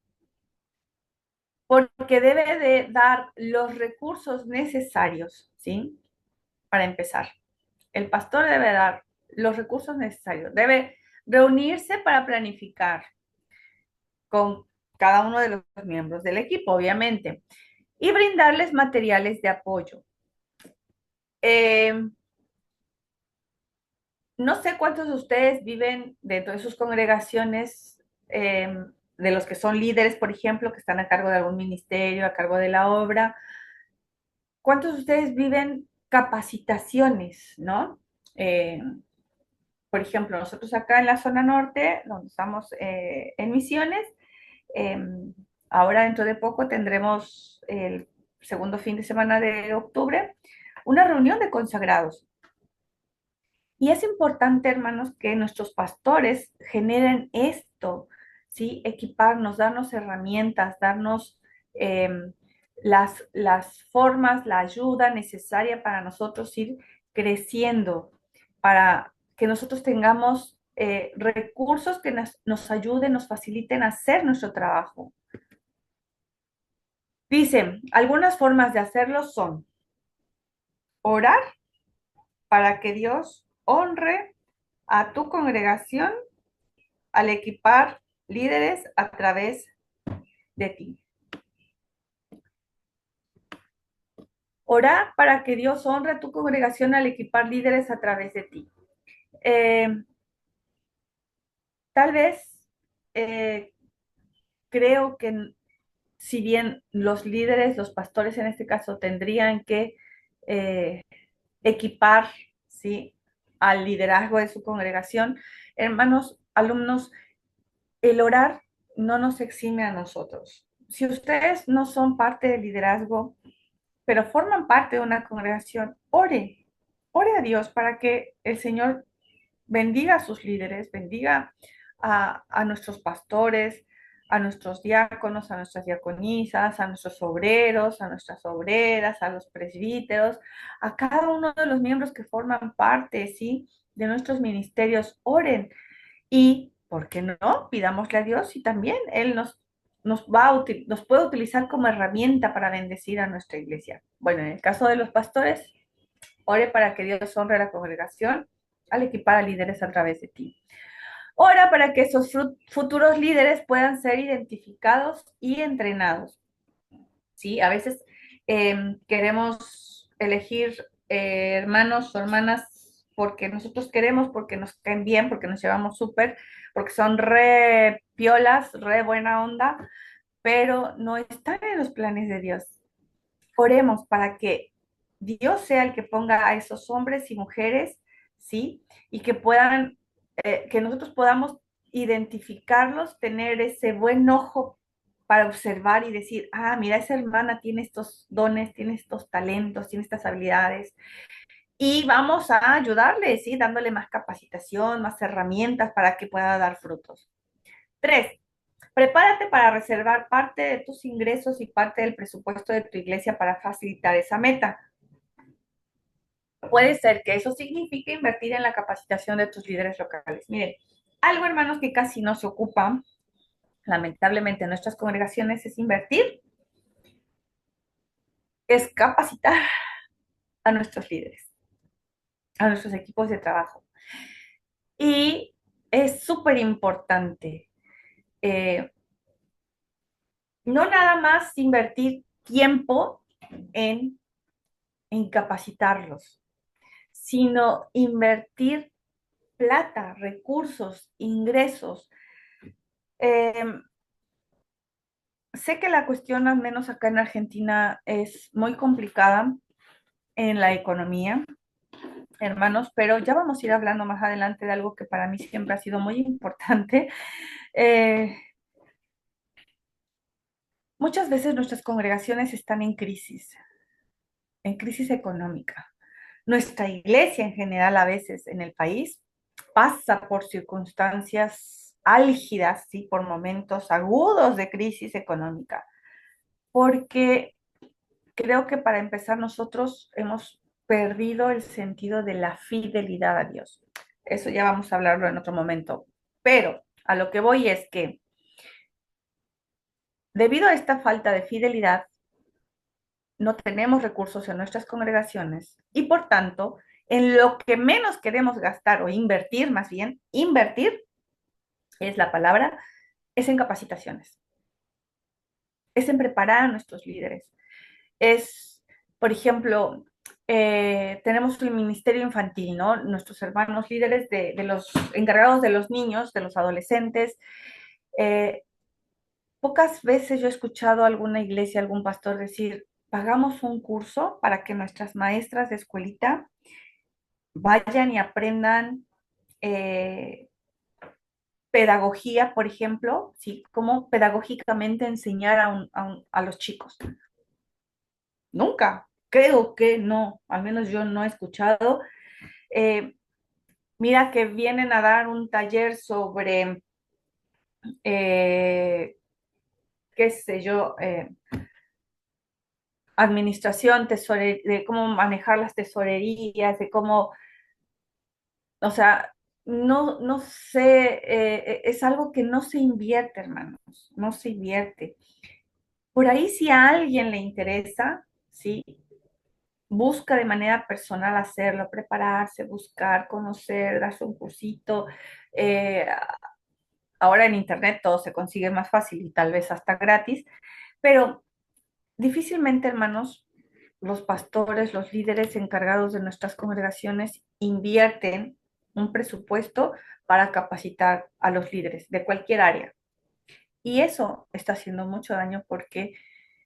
porque debe de dar los recursos necesarios, ¿sí? Para empezar. El pastor debe dar los recursos necesarios, debe reunirse para planificar con cada uno de los miembros del equipo, obviamente, y brindarles materiales de apoyo. Eh, no sé cuántos de ustedes viven dentro de sus congregaciones, de los que son líderes, por ejemplo, que están a cargo de algún ministerio, a cargo de la obra. ¿Cuántos de ustedes viven capacitaciones, no? Eh, por ejemplo, nosotros acá en la zona norte, donde estamos en Misiones, eh, ahora dentro de poco tendremos el segundo fin de semana de octubre una reunión de consagrados. Y es importante, hermanos, que nuestros pastores generen esto, ¿sí? Equiparnos, darnos herramientas, darnos eh, las formas, la ayuda necesaria para nosotros ir creciendo, para que nosotros tengamos recursos que nos ayuden, nos faciliten hacer nuestro trabajo. Dicen, algunas formas de hacerlo son orar para que Dios honre a tu congregación al equipar líderes a través de ti. Orar para que Dios honre a tu congregación al equipar líderes a través de ti. Eh, Tal vez eh, creo que si bien los líderes, los pastores en este caso, tendrían que eh, equipar, ¿sí?, al liderazgo de su congregación, hermanos, alumnos, el orar no nos exime a nosotros. Si ustedes no son parte del liderazgo, pero forman parte de una congregación, ore a Dios para que el Señor bendiga a sus líderes, bendiga a nuestros pastores, a nuestros diáconos, a nuestras diaconisas, a nuestros obreros, a nuestras obreras, a los presbíteros, a cada uno de los miembros que forman parte, ¿sí? De nuestros ministerios, oren y, ¿por qué no? Pidámosle a Dios y también Él nos puede utilizar como herramienta para bendecir a nuestra iglesia. Bueno, en el caso de los pastores, ore para que Dios honre a la congregación al equipar a líderes a través de ti. Ora para que esos futuros líderes puedan ser identificados y entrenados. ¿Sí? A veces queremos elegir hermanos o hermanas porque nosotros queremos, porque nos caen bien, porque nos llevamos súper, porque son re piolas, re buena onda, pero no están en los planes de Dios. Oremos para que Dios sea el que ponga a esos hombres y mujeres, ¿sí? Y que puedan, que nosotros podamos identificarlos, tener ese buen ojo para observar y decir, ah, mira, esa hermana tiene estos dones, tiene estos talentos, tiene estas habilidades, y vamos a ayudarle, ¿sí? Dándole más capacitación, más herramientas para que pueda dar frutos. 3, prepárate para reservar parte de tus ingresos y parte del presupuesto de tu iglesia para facilitar esa meta. Puede ser que eso signifique invertir en la capacitación de tus líderes locales. Miren, algo, hermanos, que casi no se ocupa, lamentablemente, en nuestras congregaciones es invertir, es capacitar a nuestros líderes, a nuestros equipos de trabajo. Y es súper importante no nada más invertir tiempo en, en capacitarlos, sino invertir plata, recursos, ingresos. Eh, Sé que la cuestión, al menos acá en Argentina, es muy complicada en la economía, hermanos, pero ya vamos a ir hablando más adelante de algo que para mí siempre ha sido muy importante. Eh, Muchas veces nuestras congregaciones están en crisis económica. Nuestra iglesia en general a veces en el país pasa por circunstancias álgidas, ¿sí? Por momentos agudos de crisis económica, porque creo que para empezar nosotros hemos perdido el sentido de la fidelidad a Dios. Eso ya vamos a hablarlo en otro momento. Pero a lo que voy es que debido a esta falta de fidelidad, no tenemos recursos en nuestras congregaciones y por tanto, en lo que menos queremos gastar o invertir, más bien, invertir es la palabra, es en capacitaciones, es en preparar a nuestros líderes, es, por ejemplo, tenemos el ministerio infantil, ¿no? Nuestros hermanos líderes de los encargados de los niños, de los adolescentes. Eh, Pocas veces yo he escuchado a alguna iglesia, algún pastor decir, pagamos un curso para que nuestras maestras de escuelita vayan y aprendan eh, pedagogía, por ejemplo, ¿sí? Cómo pedagógicamente enseñar a los chicos. Nunca, creo que no, al menos yo no he escuchado. Eh, Mira que vienen a dar un taller sobre, eh, qué sé yo, administración, de cómo manejar las tesorerías, de cómo, o sea, no sé, es algo que no se invierte, hermanos, no se invierte. Por ahí si a alguien le interesa, ¿sí? Busca de manera personal hacerlo, prepararse, buscar, conocer, darse un cursito. Eh, Ahora en Internet todo se consigue más fácil y tal vez hasta gratis, pero difícilmente, hermanos, los pastores, los líderes encargados de nuestras congregaciones invierten un presupuesto para capacitar a los líderes de cualquier área. Y eso está haciendo mucho daño porque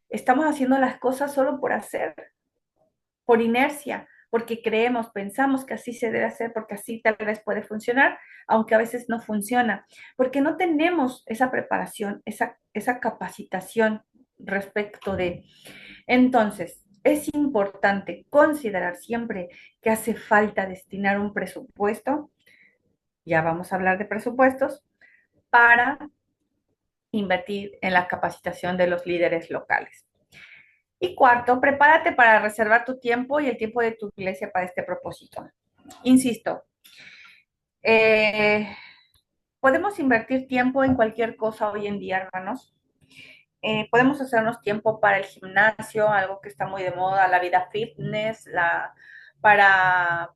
estamos haciendo las cosas solo por hacer, por inercia, porque creemos, pensamos que así se debe hacer, porque así tal vez puede funcionar, aunque a veces no funciona, porque no tenemos esa preparación, esa capacitación respecto de. Entonces, es importante considerar siempre que hace falta destinar un presupuesto, ya vamos a hablar de presupuestos, para invertir en la capacitación de los líderes locales. Y cuarto, prepárate para reservar tu tiempo y el tiempo de tu iglesia para este propósito. Insisto, eh, podemos invertir tiempo en cualquier cosa hoy en día, hermanos. Podemos hacernos tiempo para el gimnasio, algo que está muy de moda, la vida fitness, para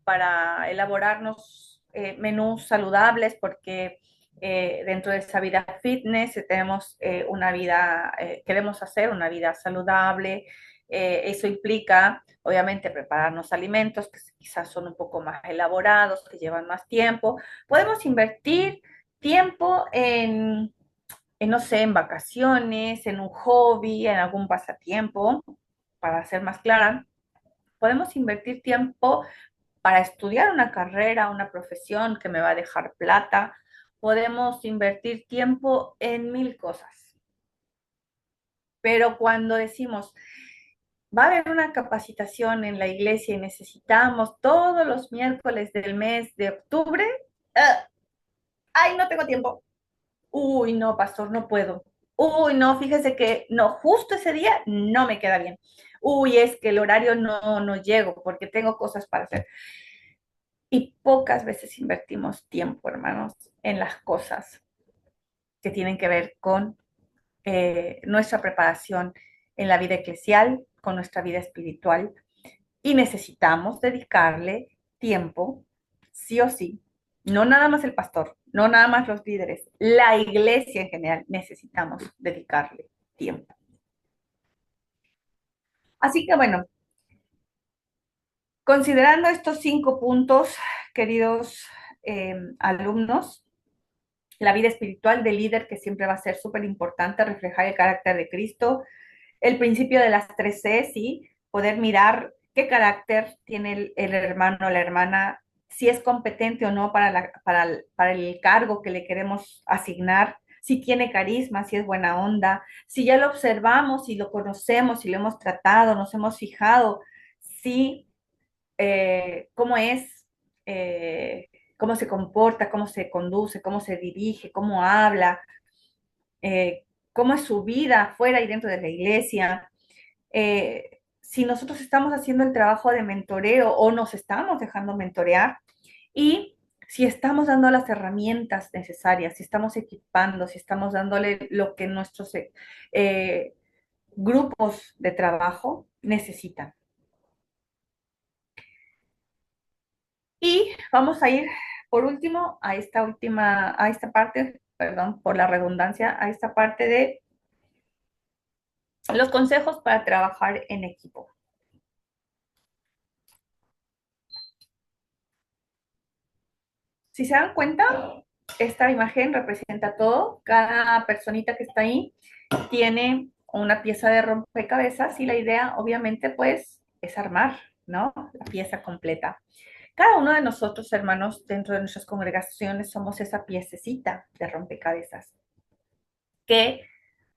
elaborarnos menús saludables, porque dentro de esa vida fitness tenemos una vida, queremos hacer una vida saludable. Eso implica, obviamente, prepararnos alimentos que quizás son un poco más elaborados, que llevan más tiempo. Podemos invertir tiempo no sé, en vacaciones, en un hobby, en algún pasatiempo, para ser más clara. Podemos invertir tiempo para estudiar una carrera, una profesión que me va a dejar plata. Podemos invertir tiempo en mil cosas. Pero cuando decimos, va a haber una capacitación en la iglesia y necesitamos todos los miércoles del mes de octubre, ay, no tengo tiempo. Uy, no, pastor, no puedo. Uy, no, fíjese que no, justo ese día no me queda bien. Uy, es que el horario no llego porque tengo cosas para hacer. Y pocas veces invertimos tiempo, hermanos, en las cosas que tienen que ver con nuestra preparación en la vida eclesial, con nuestra vida espiritual. Y necesitamos dedicarle tiempo, sí o sí. No nada más el pastor, no nada más los líderes, la iglesia en general necesitamos dedicarle tiempo. Así que bueno, considerando estos 5 puntos, queridos alumnos, la vida espiritual del líder, que siempre va a ser súper importante, reflejar el carácter de Cristo, el principio de las 3 C, ¿sí? Poder mirar qué carácter tiene el hermano o la hermana, si es competente o no para el cargo que le queremos asignar, si tiene carisma, si es buena onda, si ya lo observamos, si lo conocemos, si lo hemos tratado, nos hemos fijado, si cómo es, cómo se comporta, cómo se conduce, cómo se dirige, cómo habla, cómo es su vida fuera y dentro de la iglesia. Si nosotros estamos haciendo el trabajo de mentoreo o nos estamos dejando mentorear y si estamos dando las herramientas necesarias, si estamos equipando, si estamos dándole lo que nuestros grupos de trabajo necesitan. Y vamos a ir, por último, a esta parte, perdón, por la redundancia, a esta parte de los consejos para trabajar en equipo. Si se dan cuenta, esta imagen representa todo. Cada personita que está ahí tiene una pieza de rompecabezas y la idea, obviamente, pues, es armar, ¿no? La pieza completa. Cada uno de nosotros, hermanos, dentro de nuestras congregaciones, somos esa piececita de rompecabezas que,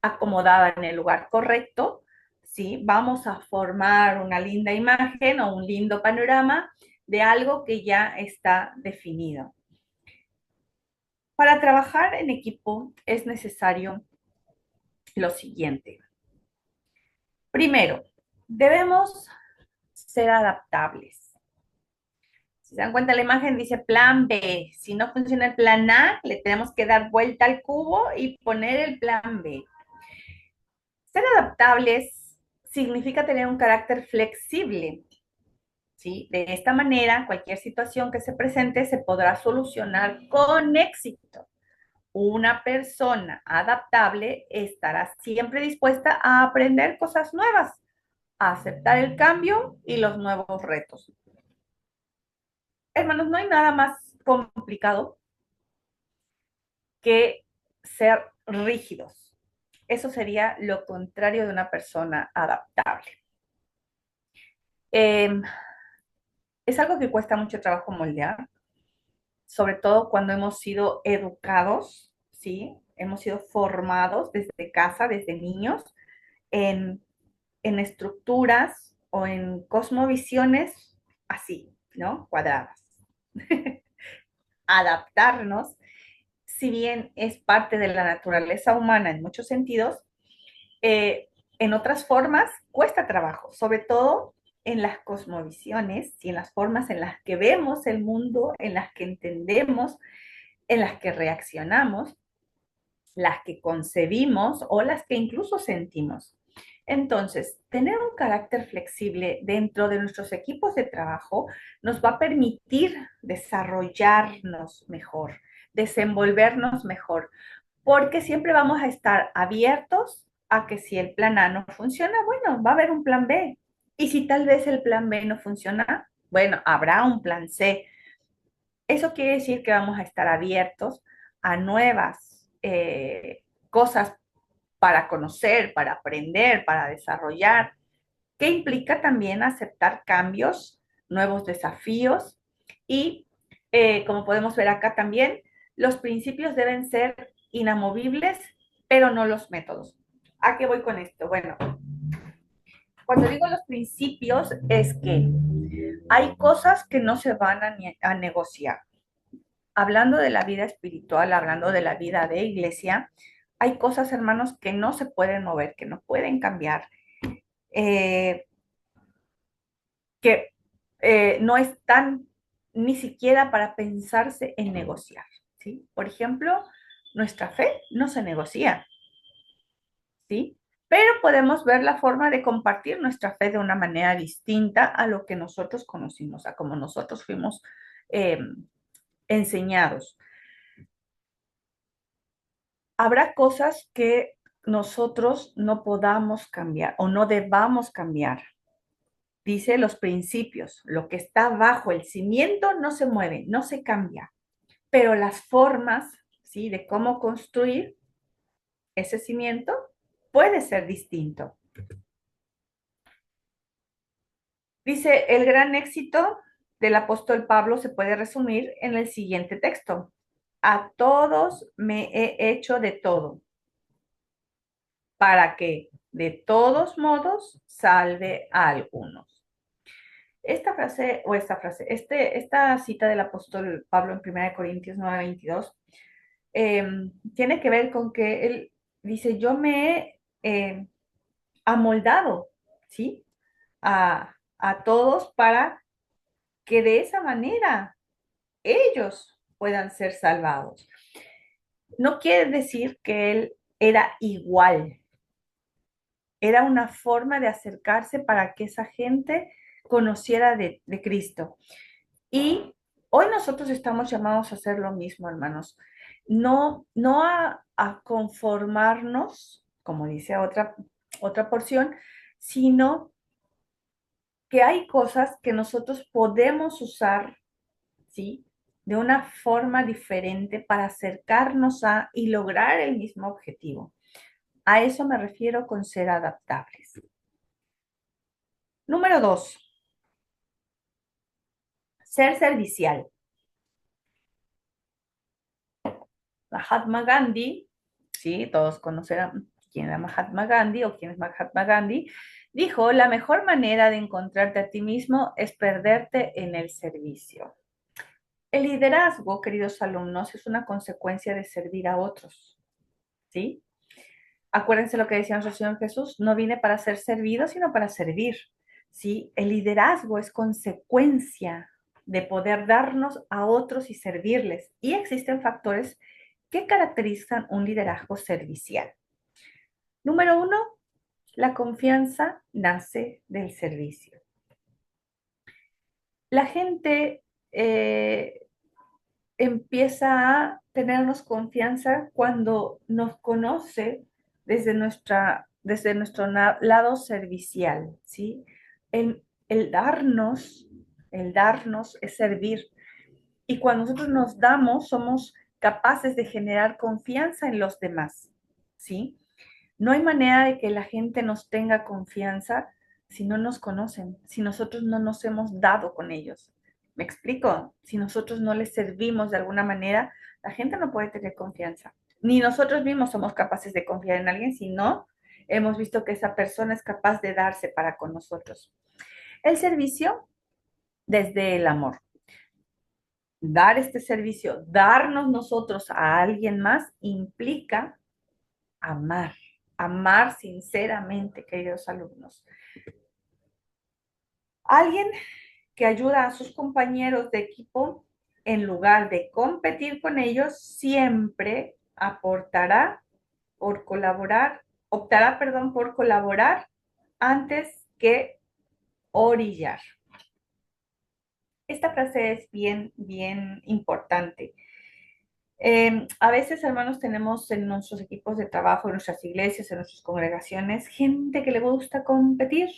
acomodada en el lugar correcto, ¿sí? Vamos a formar una linda imagen o un lindo panorama de algo que ya está definido. Para trabajar en equipo es necesario lo siguiente. Primero, debemos ser adaptables. Si se dan cuenta, la imagen dice plan B. Si no funciona el plan A, le tenemos que dar vuelta al cubo y poner el plan B. Ser adaptables significa tener un carácter flexible, ¿sí? De esta manera, cualquier situación que se presente se podrá solucionar con éxito. Una persona adaptable estará siempre dispuesta a aprender cosas nuevas, a aceptar el cambio y los nuevos retos. Hermanos, no hay nada más complicado que ser rígidos. Eso sería lo contrario de una persona adaptable. Es algo que cuesta mucho trabajo moldear, sobre todo cuando hemos sido educados, ¿sí? Hemos sido formados desde casa, desde niños, en, en estructuras o en cosmovisiones así, ¿no? Cuadradas. Adaptarnos si bien es parte de la naturaleza humana en muchos sentidos, eh, en otras formas cuesta trabajo, sobre todo en las cosmovisiones y en las formas en las que vemos el mundo, en las que entendemos, en las que reaccionamos, las que concebimos o las que incluso sentimos. Entonces, tener un carácter flexible dentro de nuestros equipos de trabajo nos va a permitir desarrollarnos mejor, desenvolvernos mejor, porque siempre vamos a estar abiertos a que si el plan A no funciona, bueno, va a haber un plan B. Y si tal vez el plan B no funciona, bueno, habrá un plan C. Eso quiere decir que vamos a estar abiertos a nuevas cosas para conocer, para aprender, para desarrollar, que implica también aceptar cambios, nuevos desafíos y, como podemos ver acá también, los principios deben ser inamovibles, pero no los métodos. ¿A qué voy con esto? Bueno, cuando digo los principios es que hay cosas que no se van a negociar. Hablando de la vida espiritual, hablando de la vida de iglesia, hay cosas, hermanos, que no se pueden mover, que no pueden cambiar, eh, que no están ni siquiera para pensarse en negociar, ¿sí? Por ejemplo, nuestra fe no se negocia, ¿sí? Pero podemos ver la forma de compartir nuestra fe de una manera distinta a lo que nosotros conocimos, a como nosotros fuimos eh, enseñados. Habrá cosas que nosotros no podamos cambiar o no debamos cambiar. Dice los principios, lo que está bajo el cimiento no se mueve, no se cambia, pero las formas, ¿sí? De cómo construir ese cimiento puede ser distinto. Dice, el gran éxito del apóstol Pablo se puede resumir en el siguiente texto. A todos me he hecho de todo, para que de todos modos salve a algunos. Esta cita del apóstol Pablo en 1 Corintios 9:22 tiene que ver con que él dice, yo me he amoldado, ¿sí? A todos para que de esa manera ellos puedan ser salvados. No quiere decir que él era igual, era una forma de acercarse para que esa gente conociera de Cristo. Y hoy nosotros estamos llamados a hacer lo mismo, hermanos. No a conformarnos, como dice otra porción, sino que hay cosas que nosotros podemos usar, ¿sí? De una forma diferente para acercarnos a y lograr el mismo objetivo. A eso me refiero con ser adaptables. Número 2, ser servicial. Mahatma Gandhi, sí, todos conocerán quién era Mahatma Gandhi o quién es Mahatma Gandhi, dijo, la mejor manera de encontrarte a ti mismo es perderte en el servicio. El liderazgo, queridos alumnos, es una consecuencia de servir a otros, ¿sí? Acuérdense lo que decía nuestro Señor Jesús, no vine para ser servido, sino para servir, ¿sí? El liderazgo es consecuencia de poder darnos a otros y servirles. Y existen factores que caracterizan un liderazgo servicial. Número 1, la confianza nace del servicio. La gente empieza a tenernos confianza cuando nos conoce desde nuestro lado servicial, ¿sí? El darnos, el darnos es servir. Y cuando nosotros nos damos, somos capaces de generar confianza en los demás, ¿sí? No hay manera de que la gente nos tenga confianza si no nos conocen, si nosotros no nos hemos dado con ellos. ¿Me explico? Si nosotros no les servimos de alguna manera, la gente no puede tener confianza. Ni nosotros mismos somos capaces de confiar en alguien si no hemos visto que esa persona es capaz de darse para con nosotros. El servicio desde el amor. dar este servicio, darnos nosotros a alguien más, implica amar, amar sinceramente, queridos alumnos. Alguien que ayuda a sus compañeros de equipo, en lugar de competir con ellos, siempre aportará por colaborar, optará, perdón, por colaborar antes que orillar. Esta frase es bien importante. A veces, hermanos, tenemos en nuestros equipos de trabajo, en nuestras iglesias, en nuestras congregaciones, gente que le gusta competir.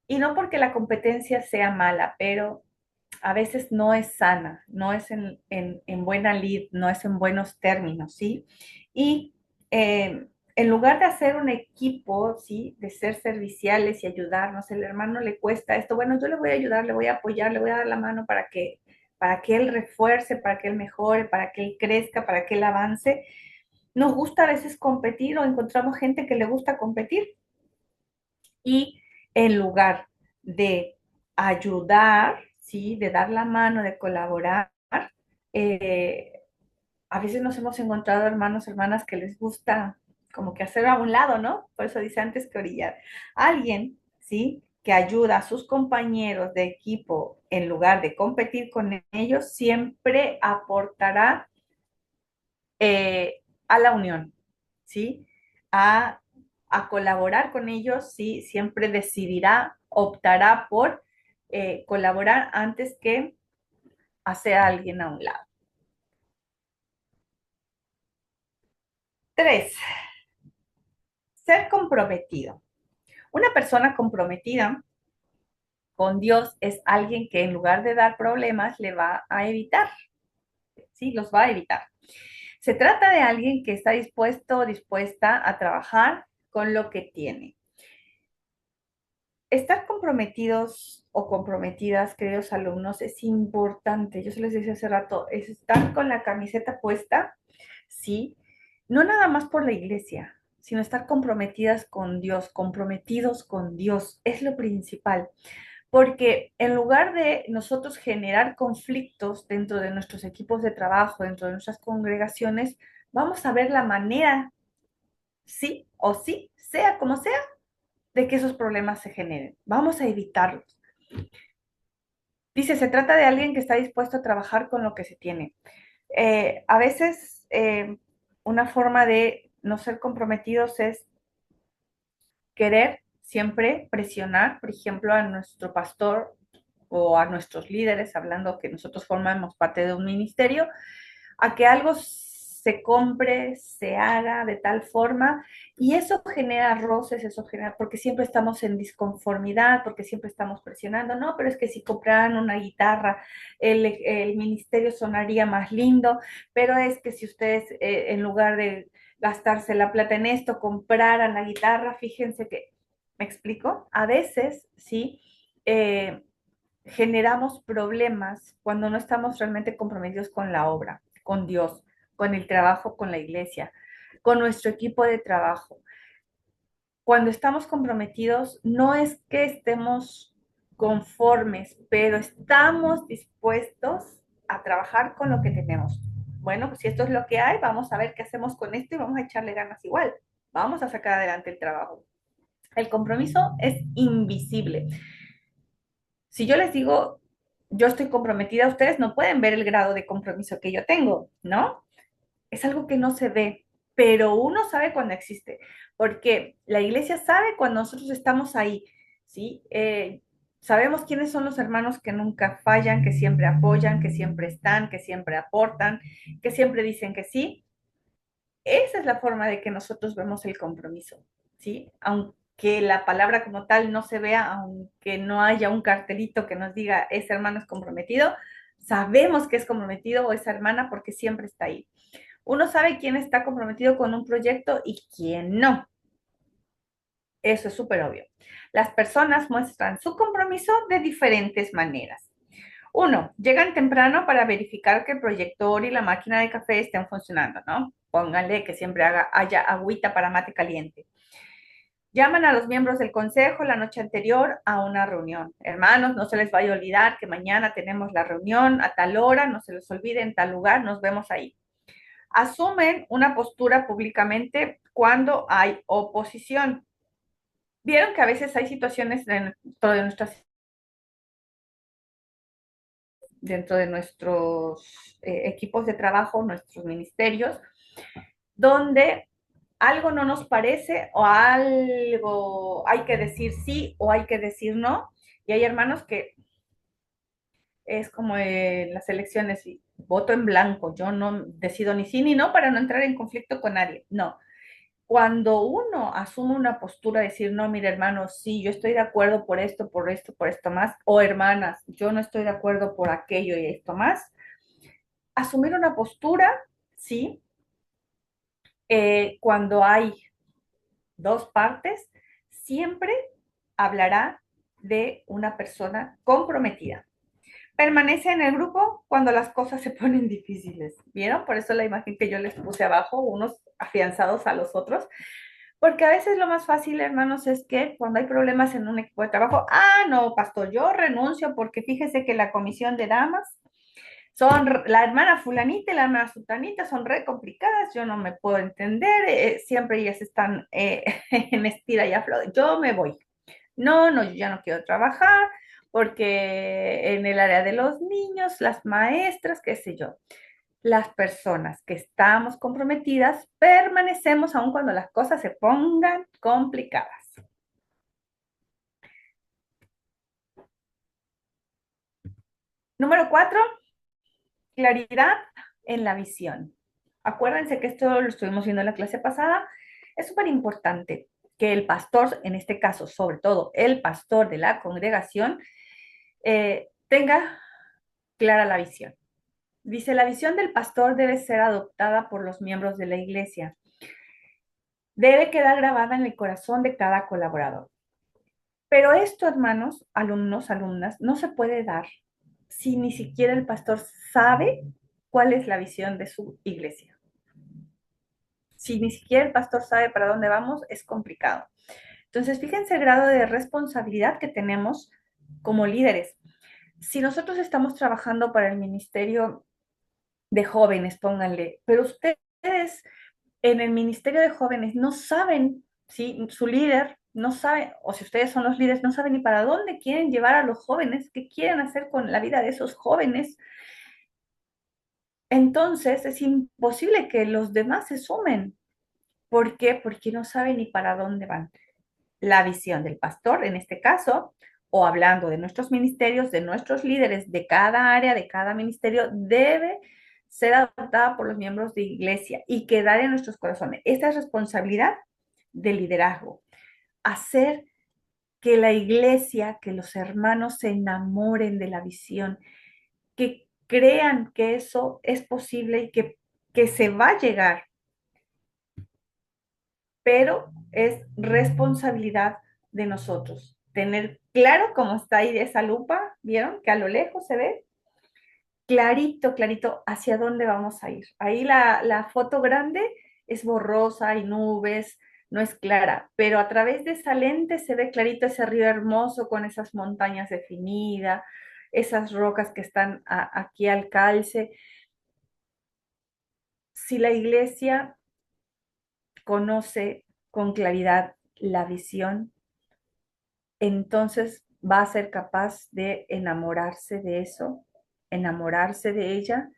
Y no porque la competencia sea mala, pero a veces no es sana, no es en buena lid, no es en buenos términos, ¿sí? Y en lugar de hacer un equipo, ¿sí? De ser serviciales y ayudarnos, el hermano le cuesta esto, bueno, yo le voy a ayudar, le voy a apoyar, le voy a dar la mano para que él refuerce, para que él mejore, para que él crezca, para que él avance. Nos gusta a veces competir o encontramos gente que le gusta competir y en lugar de ayudar, ¿sí? De dar la mano, de colaborar, eh, a veces nos hemos encontrado hermanos, hermanas que les gusta como que hacer a un lado, ¿no? Por eso dice antes que orillar. Alguien, ¿sí? Que ayuda a sus compañeros de equipo en lugar de competir con ellos, siempre aportará a la unión, ¿sí? A, a colaborar con ellos, ¿sí? Siempre decidirá, optará por colaborar antes que hacer a alguien a un lado. 3. Ser comprometido. Una persona comprometida con Dios es alguien que en lugar de dar problemas le va a evitar, ¿sí? Los va a evitar. Se trata de alguien que está dispuesto o dispuesta a trabajar con lo que tiene. Estar comprometidos o comprometidas, queridos alumnos, es importante. Yo se les decía hace rato, es estar con la camiseta puesta, sí, no nada más por la iglesia, sino estar comprometidas con Dios, comprometidos con Dios, es lo principal. Porque en lugar de nosotros generar conflictos dentro de nuestros equipos de trabajo, dentro de nuestras congregaciones, vamos a ver la manera, sí o sí, sea como sea, de que esos problemas se generen. Vamos a evitarlos. Dice, se trata de alguien que está dispuesto a trabajar con lo que se tiene. A veces una forma de no ser comprometidos es querer siempre presionar, por ejemplo, a nuestro pastor o a nuestros líderes, hablando que nosotros formamos parte de un ministerio, a que algo se compre, se haga de tal forma, y eso genera roces, eso genera, porque siempre estamos en disconformidad, porque siempre estamos presionando, no, pero es que si compraran una guitarra, el ministerio sonaría más lindo, pero es que si ustedes, en lugar de gastarse la plata en esto, compraran la guitarra, fíjense que, ¿me explico? A veces, sí, generamos problemas cuando no estamos realmente comprometidos con la obra, con Dios, con el trabajo, con la iglesia, con nuestro equipo de trabajo. Cuando estamos comprometidos, no es que estemos conformes, pero estamos dispuestos a trabajar con lo que tenemos. Bueno, pues si esto es lo que hay, vamos a ver qué hacemos con esto y vamos a echarle ganas igual. Vamos a sacar adelante el trabajo. El compromiso es invisible. Si yo les digo, yo estoy comprometida, ustedes no pueden ver el grado de compromiso que yo tengo, ¿no? Es algo que no se ve, pero uno sabe cuando existe, porque la iglesia sabe cuando nosotros estamos ahí, ¿sí? Sabemos quiénes son los hermanos que nunca fallan, que siempre apoyan, que siempre están, que siempre aportan, que siempre dicen que sí. Esa es la forma de que nosotros vemos el compromiso, ¿sí? Aunque la palabra como tal no se vea, aunque no haya un cartelito que nos diga ese hermano es comprometido, sabemos que es comprometido o esa hermana porque siempre está ahí. Uno sabe quién está comprometido con un proyecto y quién no. Eso es súper obvio. Las personas muestran su compromiso de diferentes maneras. Uno, llegan temprano para verificar que el proyector y la máquina de café estén funcionando, ¿no? Pónganle que siempre haya agüita para mate caliente. Llaman a los miembros del consejo la noche anterior a una reunión. Hermanos, no se les vaya a olvidar que mañana tenemos la reunión a tal hora, no se les olvide en tal lugar, nos vemos ahí. Asumen una postura públicamente cuando hay oposición. Vieron que a veces hay situaciones dentro de nuestros equipos de trabajo, nuestros ministerios, donde algo no nos parece o algo hay que decir sí o hay que decir no. Y hay hermanos que es como en las elecciones, voto en blanco, yo no decido ni sí ni no para no entrar en conflicto con nadie. No, cuando uno asume una postura, decir, no, mire, hermano, sí, yo estoy de acuerdo por esto más, o hermanas, yo no estoy de acuerdo por aquello y esto más, asumir una postura, sí, cuando hay dos partes, siempre hablará de una persona comprometida. Permanece en el grupo cuando las cosas se ponen difíciles. ¿Vieron? Por eso la imagen que yo les puse abajo, unos afianzados a los otros. Porque a veces lo más fácil, hermanos, es que cuando hay problemas en un equipo de trabajo, no, pastor, yo renuncio porque fíjese que la comisión de damas son la hermana fulanita y la hermana sultanita, son re complicadas, yo no me puedo entender, siempre ellas están en estira y afloja, yo me voy. No, no, yo ya no quiero trabajar porque en el área de los niños, las maestras, qué sé yo, las personas que estamos comprometidas permanecemos aun cuando las cosas se pongan complicadas. Número 4, claridad en la visión. Acuérdense que esto lo estuvimos viendo en la clase pasada. Es súper importante que el pastor, en este caso, sobre todo el pastor de la congregación, tenga clara la visión. Dice, la visión del pastor debe ser adoptada por los miembros de la iglesia. Debe quedar grabada en el corazón de cada colaborador. Pero esto, hermanos, alumnos, alumnas, no se puede dar si ni siquiera el pastor sabe cuál es la visión de su iglesia. Si ni siquiera el pastor sabe para dónde vamos, es complicado. Entonces, fíjense el grado de responsabilidad que tenemos como líderes. Si nosotros estamos trabajando para el ministerio de jóvenes, pónganle, pero ustedes en el ministerio de jóvenes no saben, ¿sí? Su líder no sabe, o si ustedes son los líderes, no saben ni para dónde quieren llevar a los jóvenes, qué quieren hacer con la vida de esos jóvenes. Entonces es imposible que los demás se sumen. ¿Por qué? Porque no saben ni para dónde van. La visión del pastor, en este caso, o hablando de nuestros ministerios, de nuestros líderes, de cada área, de cada ministerio, debe ser adoptada por los miembros de iglesia y quedar en nuestros corazones. Esta es responsabilidad del liderazgo. Hacer que la iglesia, que los hermanos se enamoren de la visión, que crean que eso es posible y que se va a llegar, pero es responsabilidad de nosotros. Tener claro cómo está ahí de esa lupa, ¿vieron? Que a lo lejos se ve clarito, clarito hacia dónde vamos a ir. Ahí la foto grande es borrosa, hay nubes, no es clara, pero a través de esa lente se ve clarito ese río hermoso con esas montañas definidas, esas rocas que están aquí al calce. Si la iglesia conoce con claridad la visión, entonces va a ser capaz de enamorarse de eso, enamorarse de ella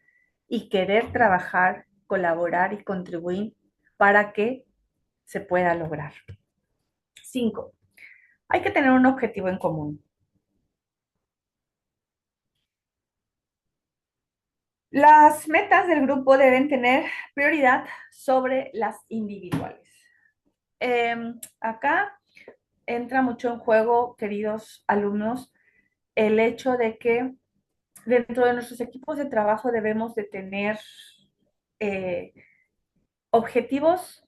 y querer trabajar, colaborar y contribuir para que se pueda lograr. 5. Hay que tener un objetivo en común. Las metas del grupo deben tener prioridad sobre las individuales. Acá entra mucho en juego, queridos alumnos, el hecho de que dentro de nuestros equipos de trabajo debemos de tener eh, objetivos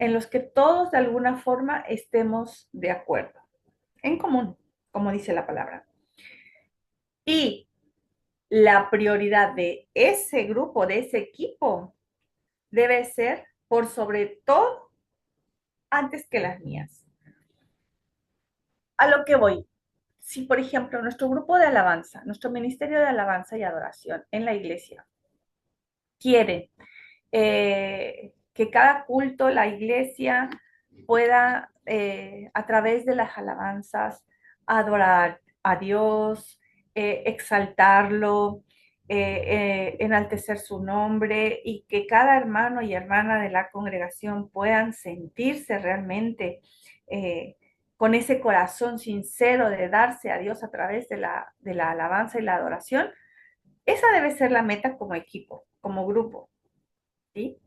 en los que todos de alguna forma estemos de acuerdo, en común, como dice la palabra. Y la prioridad de ese grupo, de ese equipo, debe ser por sobre todo antes que las mías. A lo que voy, si por ejemplo nuestro grupo de alabanza, nuestro ministerio de alabanza y adoración en la iglesia quiere que cada culto, la iglesia pueda, a través de las alabanzas, adorar a Dios, exaltarlo, enaltecer su nombre y que cada hermano y hermana de la congregación puedan sentirse realmente con ese corazón sincero de darse a Dios a través de la alabanza y la adoración. Esa debe ser la meta como equipo, como grupo, ¿sí?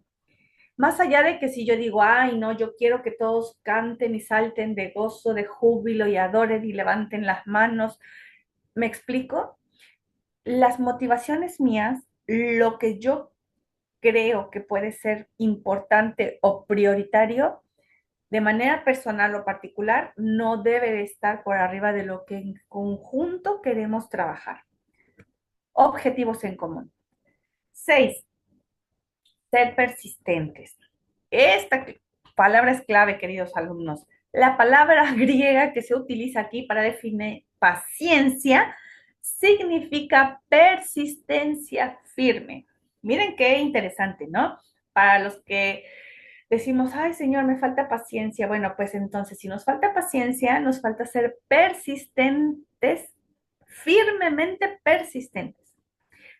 Más allá de que si yo digo, ay, no, yo quiero que todos canten y salten de gozo, de júbilo y adoren y levanten las manos, ¿me explico? Las motivaciones mías, lo que yo creo que puede ser importante o prioritario, de manera personal o particular, no debe de estar por arriba de lo que en conjunto queremos trabajar. Objetivos en común. 6, ser persistentes. Esta palabra es clave, queridos alumnos. La palabra griega que se utiliza aquí para definir paciencia significa persistencia firme. Miren qué interesante, ¿no? Para los que decimos, ay Señor, me falta paciencia. Bueno, pues entonces, si nos falta paciencia, nos falta ser persistentes, firmemente persistentes.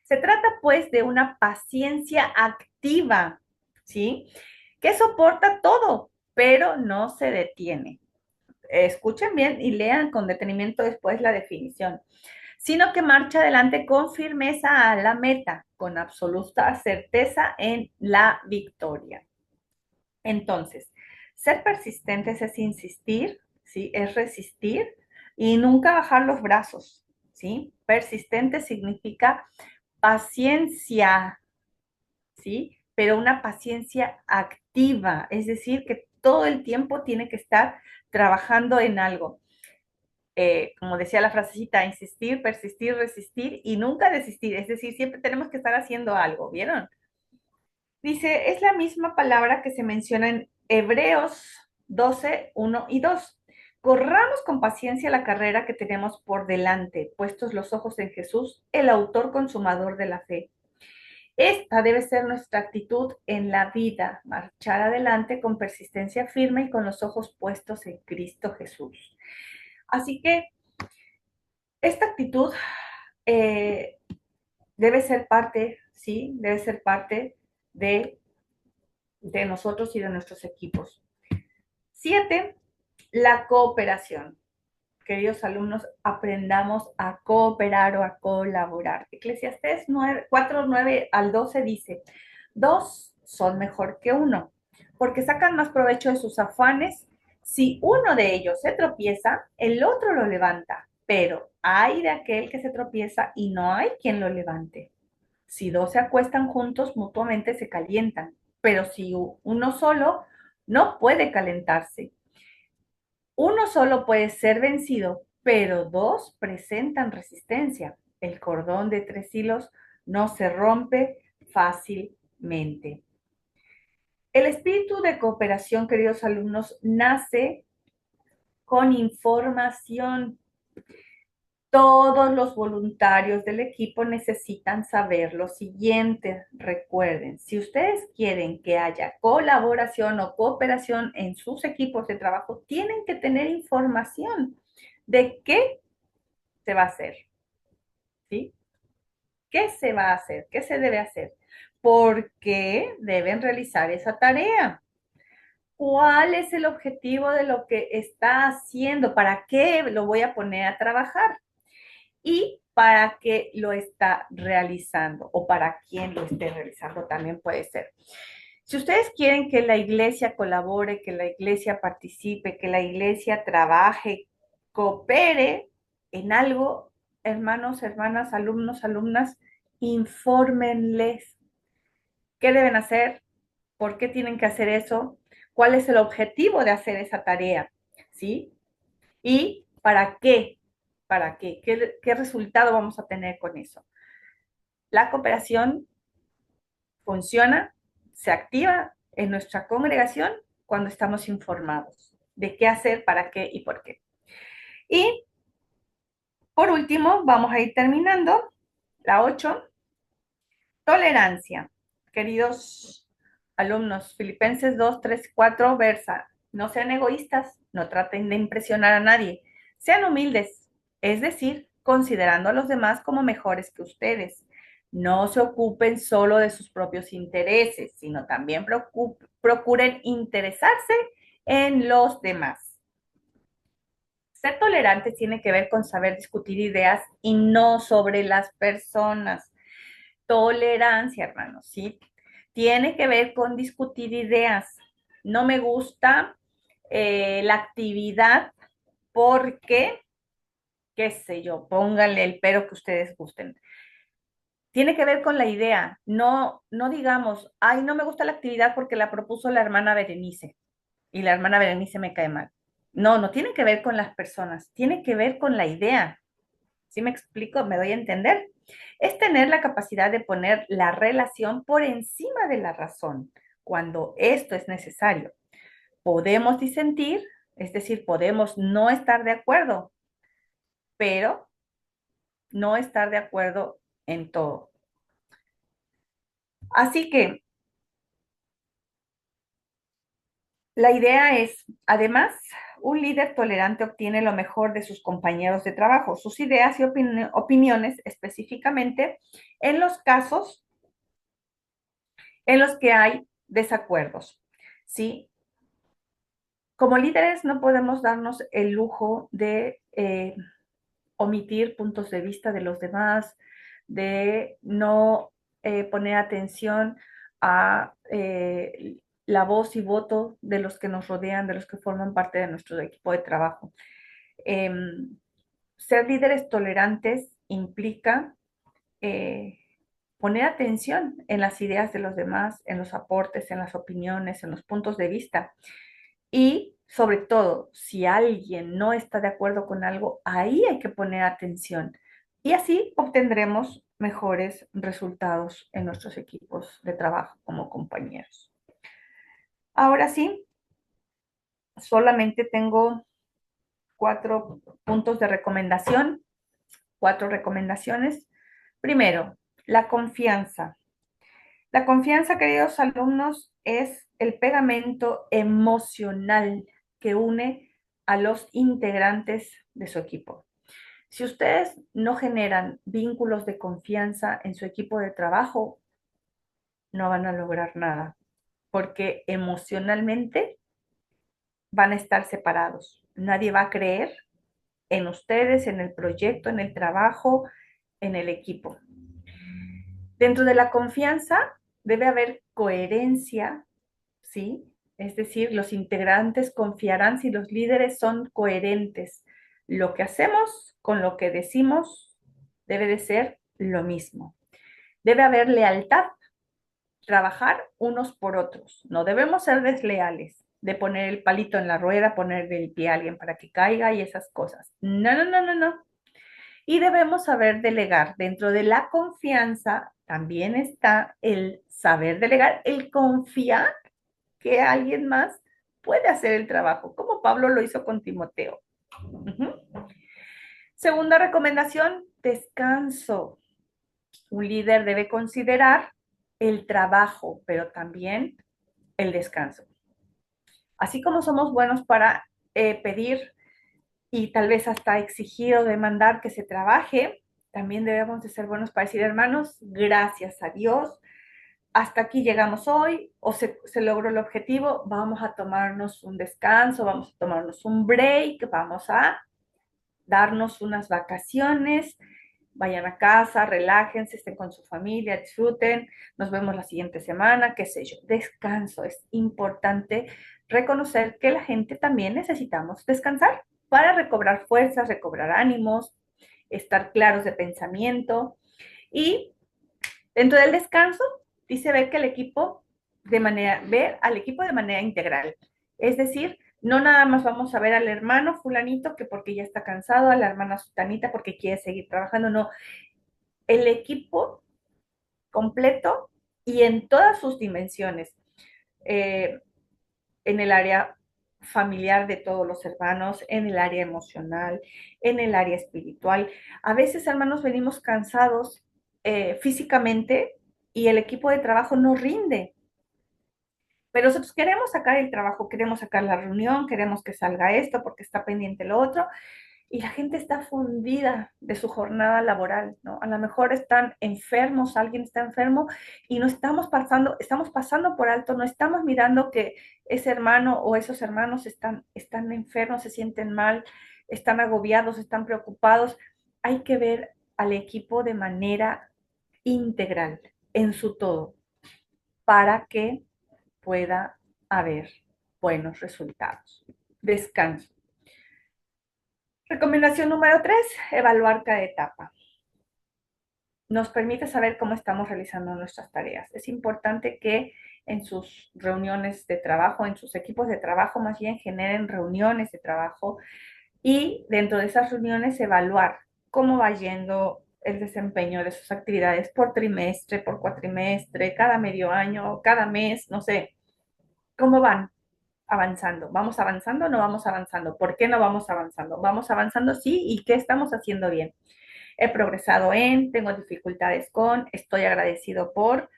Se trata pues de una paciencia activa, ¿sí? Que soporta todo, pero no se detiene. Escuchen bien y lean con detenimiento después la definición, sino que marcha adelante con firmeza a la meta, con absoluta certeza en la victoria. Entonces, ser persistentes es insistir, ¿sí? Es resistir y nunca bajar los brazos, ¿sí? Persistente significa paciencia, ¿sí? Pero una paciencia activa, es decir, que todo el tiempo tiene que estar trabajando en algo. Como decía la frasecita, insistir, persistir, resistir y nunca desistir, es decir, siempre tenemos que estar haciendo algo, ¿vieron? Dice, es la misma palabra que se menciona en Hebreos 12, 1 y 2. Corramos con paciencia la carrera que tenemos por delante, puestos los ojos en Jesús, el autor consumador de la fe. Esta debe ser nuestra actitud en la vida, marchar adelante con persistencia firme y con los ojos puestos en Cristo Jesús. Así que esta actitud eh, debe ser parte, sí, debe ser parte de, de nosotros y de nuestros equipos. 7, la cooperación. Queridos alumnos, aprendamos a cooperar o a colaborar. Eclesiastés 4, 9 al 12 dice, dos son mejor que uno, porque sacan más provecho de sus afanes. Si uno de ellos se tropieza, el otro lo levanta, pero hay de aquel que se tropieza y no hay quien lo levante. Si dos se acuestan juntos, mutuamente se calientan, pero si uno solo, no puede calentarse. Uno solo puede ser vencido, pero dos presentan resistencia. El cordón de 3 hilos no se rompe fácilmente. El espíritu de cooperación, queridos alumnos, nace con información. Todos los voluntarios del equipo necesitan saber lo siguiente. Recuerden, si ustedes quieren que haya colaboración o cooperación en sus equipos de trabajo, tienen que tener información de qué se va a hacer, ¿sí? ¿Qué se va a hacer? ¿Qué se debe hacer? ¿Por qué deben realizar esa tarea? ¿Cuál es el objetivo de lo que está haciendo? ¿Para qué lo voy a poner a trabajar? Y para qué lo está realizando o para quién lo esté realizando también puede ser. Si ustedes quieren que la iglesia colabore, que la iglesia participe, que la iglesia trabaje, coopere en algo, hermanos, hermanas, alumnos, alumnas, infórmenles qué deben hacer, por qué tienen que hacer eso, cuál es el objetivo de hacer esa tarea, ¿sí? Y para qué, qué resultado vamos a tener con eso. La cooperación funciona, se activa en nuestra congregación cuando estamos informados de qué hacer, para qué y por qué. Y por último, vamos a ir terminando. La 8, tolerancia. Queridos alumnos, Filipenses 2, 3, 4 versa. No sean egoístas, no traten de impresionar a nadie. Sean humildes, es decir, considerando a los demás como mejores que ustedes. No se ocupen solo de sus propios intereses, sino también procuren interesarse en los demás. Ser tolerante tiene que ver con saber discutir ideas y no sobre las personas. Tolerancia, hermanos, ¿sí? Tiene que ver con discutir ideas. No me gusta la actividad porque, qué sé yo, pónganle el pero que ustedes gusten. Tiene que ver con la idea. No, no digamos, ay, no me gusta la actividad porque la propuso la hermana Berenice y la hermana Berenice me cae mal. No, no tiene que ver con las personas, tiene que ver con la idea. ¿Sí me explico? ¿Me doy a entender? Es tener la capacidad de poner la relación por encima de la razón cuando esto es necesario. Podemos disentir, es decir, podemos no estar de acuerdo, pero no estar de acuerdo en todo. Así que la idea es, además, un líder tolerante obtiene lo mejor de sus compañeros de trabajo, sus ideas y opiniones específicamente en los casos en los que hay desacuerdos, ¿sí? Como líderes no podemos darnos el lujo de omitir puntos de vista de los demás, de no poner atención a la voz y voto de los que nos rodean, de los que forman parte de nuestro equipo de trabajo. Eh, Ser líderes tolerantes implica eh, poner atención en las ideas de los demás, en los aportes, en las opiniones, en los puntos de vista. Y sobre todo, si alguien no está de acuerdo con algo, ahí hay que poner atención. Y así obtendremos mejores resultados en nuestros equipos de trabajo como compañeros. Ahora sí, solamente tengo 4 puntos de recomendación, 4 recomendaciones. Primero, la confianza. La confianza, queridos alumnos, es el pegamento emocional que une a los integrantes de su equipo. Si ustedes no generan vínculos de confianza en su equipo de trabajo, no van a lograr nada, porque emocionalmente van a estar separados. Nadie va a creer en ustedes, en el proyecto, en el trabajo, en el equipo. Dentro de la confianza debe haber coherencia, ¿sí? Es decir, los integrantes confiarán si los líderes son coherentes. Lo que hacemos con lo que decimos debe de ser lo mismo. Debe haber lealtad, trabajar unos por otros. No debemos ser desleales, de poner el palito en la rueda, poner el pie a alguien para que caiga y esas cosas. No, no, no, no, no. Y debemos saber delegar. Dentro de la confianza también está el saber delegar, el confiar que alguien más puede hacer el trabajo, como Pablo lo hizo con Timoteo. Uh-huh. Segunda recomendación, descanso. Un líder debe considerar el trabajo, pero también el descanso. Así como somos buenos para pedir y tal vez hasta exigir o demandar que se trabaje, también debemos de ser buenos para decir, hermanos, gracias a Dios, hasta aquí llegamos hoy, o se logró el objetivo, vamos a tomarnos un descanso, vamos a tomarnos un break, vamos a darnos unas vacaciones, vayan a casa, relájense, estén con su familia, disfruten, nos vemos la siguiente semana, qué sé yo, descanso, es importante reconocer que la gente también necesitamos descansar para recobrar fuerzas, recobrar ánimos, estar claros de pensamiento y dentro del descanso dice ver que el equipo ver al equipo de manera integral, es decir, no nada más vamos a ver al hermano fulanito que porque ya está cansado, a la hermana sutanita porque quiere seguir trabajando, no, el equipo completo y en todas sus dimensiones, eh, en el área familiar de todos los hermanos, en el área emocional, en el área espiritual. A veces, hermanos, venimos cansados físicamente y el equipo de trabajo no rinde. Pero nosotros queremos sacar el trabajo, queremos sacar la reunión, queremos que salga esto porque está pendiente lo otro, y la gente está fundida de su jornada laboral, ¿no? A lo mejor están enfermos, alguien está enfermo y no estamos pasando por alto, no estamos mirando que ese hermano o esos hermanos están enfermos, se sienten mal, están agobiados, están preocupados. Hay que ver al equipo de manera integral, en su todo, para que pueda haber buenos resultados. Descanso. Recomendación número 3, evaluar cada etapa. Nos permite saber cómo estamos realizando nuestras tareas. Es importante que en sus reuniones de trabajo, en sus equipos de trabajo, más bien generen reuniones de trabajo y dentro de esas reuniones evaluar cómo va yendo el desempeño de sus actividades por trimestre, por cuatrimestre, cada medio año, cada mes, no sé, cómo van avanzando. ¿Vamos avanzando o no vamos avanzando? ¿Por qué no vamos avanzando? ¿Vamos avanzando? Sí, ¿y qué estamos haciendo bien? He progresado en, tengo dificultades con, estoy agradecido por.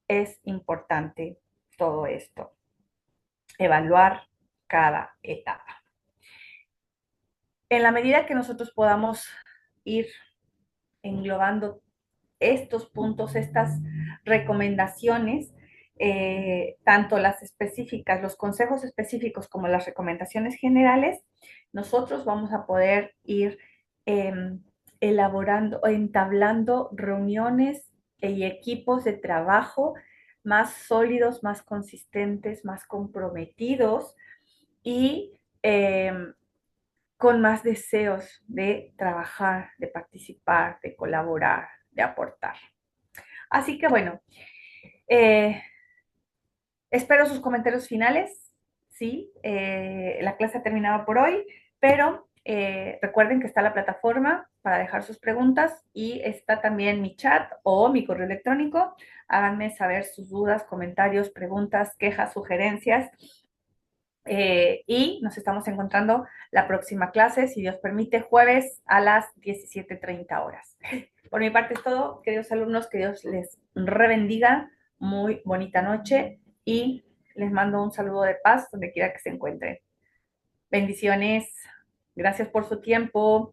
Es importante todo esto, evaluar cada etapa. En la medida que nosotros podamos ir englobando estos puntos, estas recomendaciones, tanto las específicas, los consejos específicos como las recomendaciones generales, nosotros vamos a poder ir eh, elaborando o entablando reuniones y equipos de trabajo más sólidos, más consistentes, más comprometidos y con más deseos de trabajar, de participar, de colaborar, de aportar. Así que bueno, eh, espero sus comentarios finales. Sí, la clase ha terminado por hoy, pero recuerden que está la plataforma para dejar sus preguntas y está también mi chat o mi correo electrónico. Háganme saber sus dudas, comentarios, preguntas, quejas, sugerencias. Y nos estamos encontrando la próxima clase, si Dios permite, jueves a las 17:30 horas. Por mi parte es todo, queridos alumnos, que Dios les rebendiga, muy bonita noche y les mando un saludo de paz donde quiera que se encuentren. Bendiciones, gracias por su tiempo.